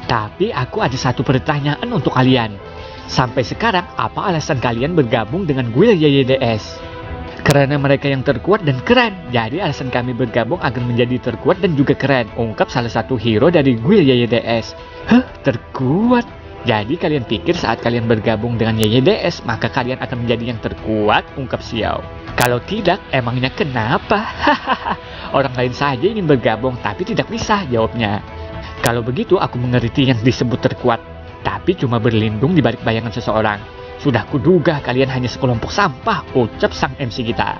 Tapi aku ada satu pertanyaan untuk kalian. Sampai sekarang, apa alasan kalian bergabung dengan guild YYDS?" "Karena mereka yang terkuat dan keren. Jadi alasan kami bergabung agar menjadi terkuat dan juga keren," ungkap salah satu hero dari guild YYDS. Terkuat? Jadi kalian pikir saat kalian bergabung dengan YYDS, maka kalian akan menjadi yang terkuat, ungkap Xiao. "Kalau tidak, emangnya kenapa?" "Orang lain saja ingin bergabung, tapi tidak bisa," jawabnya. "Kalau begitu, aku mengerti yang disebut terkuat. Tapi cuma berlindung di balik bayangan seseorang. Sudah kuduga kalian hanya sekelompok sampah," ucap sang MC kita.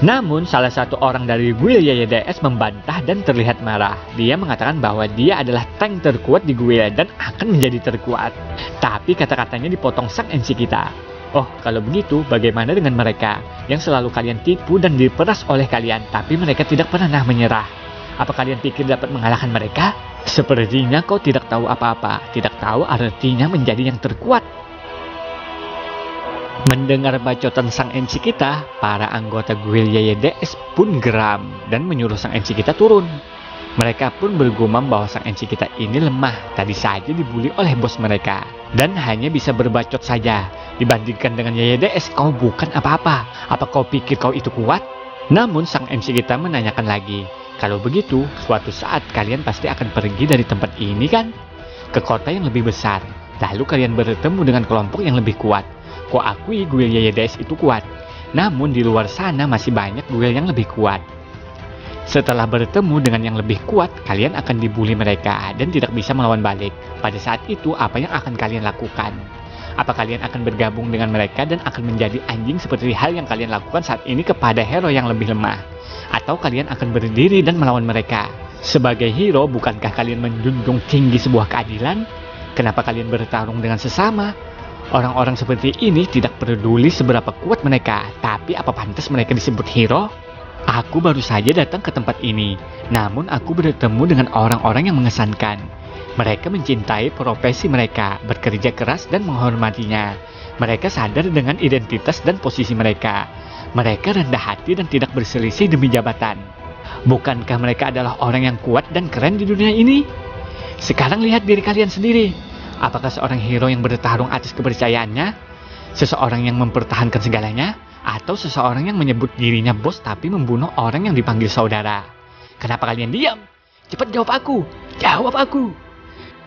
Namun, salah satu orang dari guild YYDS membantah dan terlihat marah. Dia mengatakan bahwa dia adalah tank terkuat di guild dan akan menjadi terkuat. Tapi kata-katanya dipotong sang MC kita. "Oh, kalau begitu, bagaimana dengan mereka yang selalu kalian tipu dan diperas oleh kalian, tapi mereka tidak pernah menyerah? Apa kalian pikir dapat mengalahkan mereka? Sepertinya kau tidak tahu apa-apa, tidak tahu artinya menjadi yang terkuat." Mendengar bacotan sang MC kita, para anggota guild YYDS pun geram dan menyuruh sang MC kita turun. Mereka pun bergumam bahwa sang MC kita ini lemah, tadi saja dibully oleh bos mereka, dan hanya bisa berbacot saja. Dibandingkan dengan YYDS, kau bukan apa-apa. Apa kau pikir kau itu kuat? Namun sang MC kita menanyakan lagi, "Kalau begitu, suatu saat kalian pasti akan pergi dari tempat ini kan?" ke kota yang lebih besar. Lalu kalian bertemu dengan kelompok yang lebih kuat. Kau akui guil YYDS itu kuat. Namun di luar sana masih banyak guil yang lebih kuat. Setelah bertemu dengan yang lebih kuat, kalian akan dibully mereka dan tidak bisa melawan balik. Pada saat itu, apa yang akan kalian lakukan? Apa kalian akan bergabung dengan mereka dan akan menjadi anjing seperti hal yang kalian lakukan saat ini kepada hero yang lebih lemah? Atau kalian akan berdiri dan melawan mereka? Sebagai hero, bukankah kalian menjunjung tinggi sebuah keadilan? Kenapa kalian bertarung dengan sesama? Orang-orang seperti ini tidak peduli seberapa kuat mereka, tapi apa pantas mereka disebut hero? Aku baru saja datang ke tempat ini, namun aku bertemu dengan orang-orang yang mengesankan. Mereka mencintai profesi mereka, bekerja keras dan menghormatinya. Mereka sadar dengan identitas dan posisi mereka. Mereka rendah hati dan tidak berselisih demi jabatan. Bukankah mereka adalah orang yang kuat dan keren di dunia ini? Sekarang lihat diri kalian sendiri. Apakah seorang hero yang bertarung atas kepercayaannya? Seseorang yang mempertahankan segalanya? Atau seseorang yang menyebut dirinya bos tapi membunuh orang yang dipanggil saudara? Kenapa kalian diam? Cepat jawab aku! Jawab aku!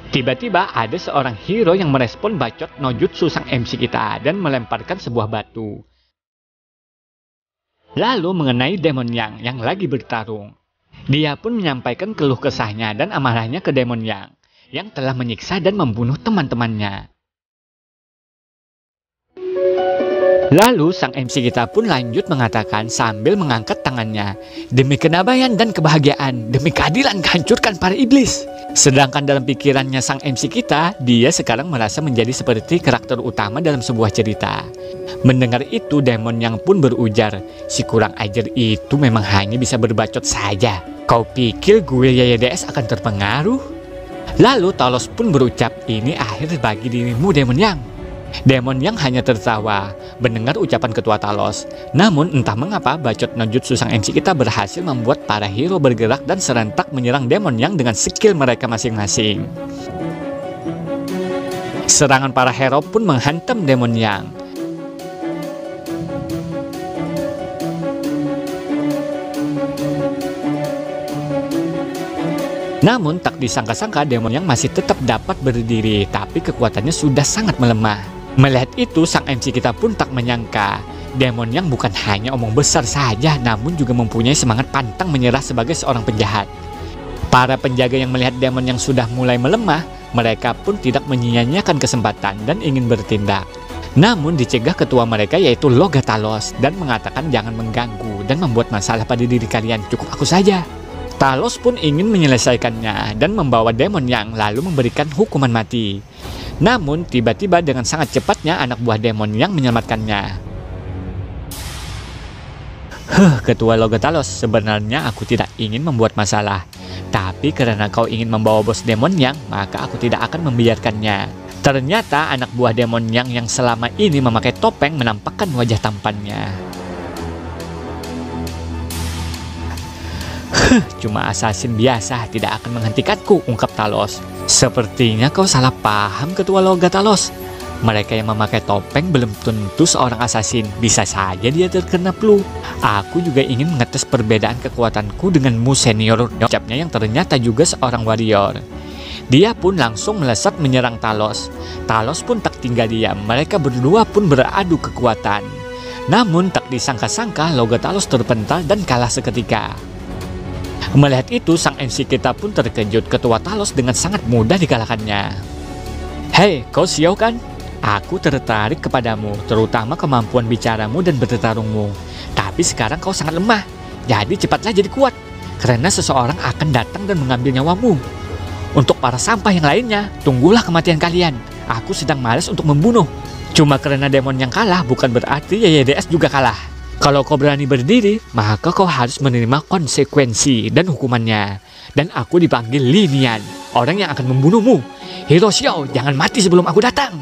Tiba-tiba ada seorang hero yang merespon bacot Nojutsu sang MC kita dan melemparkan sebuah batu. Lalu mengenai Demon yang lagi bertarung. Dia pun menyampaikan keluh kesahnya dan amarahnya ke Demon yang telah menyiksa dan membunuh teman-temannya. Lalu sang MC kita pun lanjut mengatakan sambil mengangkat tangannya, demi kenabian dan kebahagiaan, demi keadilan hancurkan para iblis. Sedangkan dalam pikirannya sang MC kita, dia sekarang merasa menjadi seperti karakter utama dalam sebuah cerita. Mendengar itu, Demon yang pun berujar, si kurang ajar itu memang hanya bisa berbacot saja. Kau pikir gue YYDS akan terpengaruh? Lalu Talos pun berucap, ini akhir bagi dirimu Demon Yang. Demon Yang hanya tertawa mendengar ucapan ketua Talos. Namun entah mengapa bacot Nojutsu sang MC kita berhasil membuat para hero bergerak dan serentak menyerang Demon Yang dengan skill mereka masing-masing. Serangan para hero pun menghantam Demon Yang. Namun tak disangka-sangka Demon Yang masih tetap dapat berdiri, tapi kekuatannya sudah sangat melemah. Melihat itu, sang MC kita pun tak menyangka Demon Yang bukan hanya omong besar saja, namun juga mempunyai semangat pantang menyerah sebagai seorang penjahat. Para penjaga yang melihat Demon Yang sudah mulai melemah, mereka pun tidak menyia-nyiakan kesempatan dan ingin bertindak. Namun dicegah ketua mereka yaitu Loga Talos dan mengatakan jangan mengganggu dan membuat masalah pada diri kalian, cukup aku saja. Talos pun ingin menyelesaikannya dan membawa Demon Yang lalu memberikan hukuman mati. Namun tiba-tiba dengan sangat cepatnya anak buah Demon Yang menyelamatkannya. Ketua Loga Talos, sebenarnya aku tidak ingin membuat masalah. Tapi karena kau ingin membawa bos Demon Yang, maka aku tidak akan membiarkannya. Ternyata anak buah Demon yang selama ini memakai topeng menampakkan wajah tampannya. Cuma assassin biasa tidak akan menghentikanku, ungkap Talos. Sepertinya kau salah paham ketua Loga Talos. Mereka yang memakai topeng belum tentu seorang assassin, bisa saja dia terkena flu. Aku juga ingin mengetes perbedaan kekuatanku denganmu senior, ucapnya yang ternyata juga seorang warrior. Dia pun langsung melesat menyerang Talos. Talos pun tak tinggal diam, mereka berdua pun beradu kekuatan. Namun tak disangka-sangka Loga Talos terpental dan kalah seketika. Melihat itu, sang MC kita pun terkejut, ketua Talos dengan sangat mudah dikalahkannya. Hei, kau Xiao kan? Aku tertarik kepadamu, terutama kemampuan bicaramu dan bertarungmu. Tapi sekarang kau sangat lemah, jadi cepatlah jadi kuat, karena seseorang akan datang dan mengambil nyawamu. Untuk para sampah yang lainnya, tunggulah kematian kalian. Aku sedang malas untuk membunuh. Cuma karena Demon yang kalah, bukan berarti YYDS juga kalah. Kalau kau berani berdiri, maka kau harus menerima konsekuensi dan hukumannya. Dan aku dipanggil Linian, orang yang akan membunuhmu. Hero Xiao, jangan mati sebelum aku datang.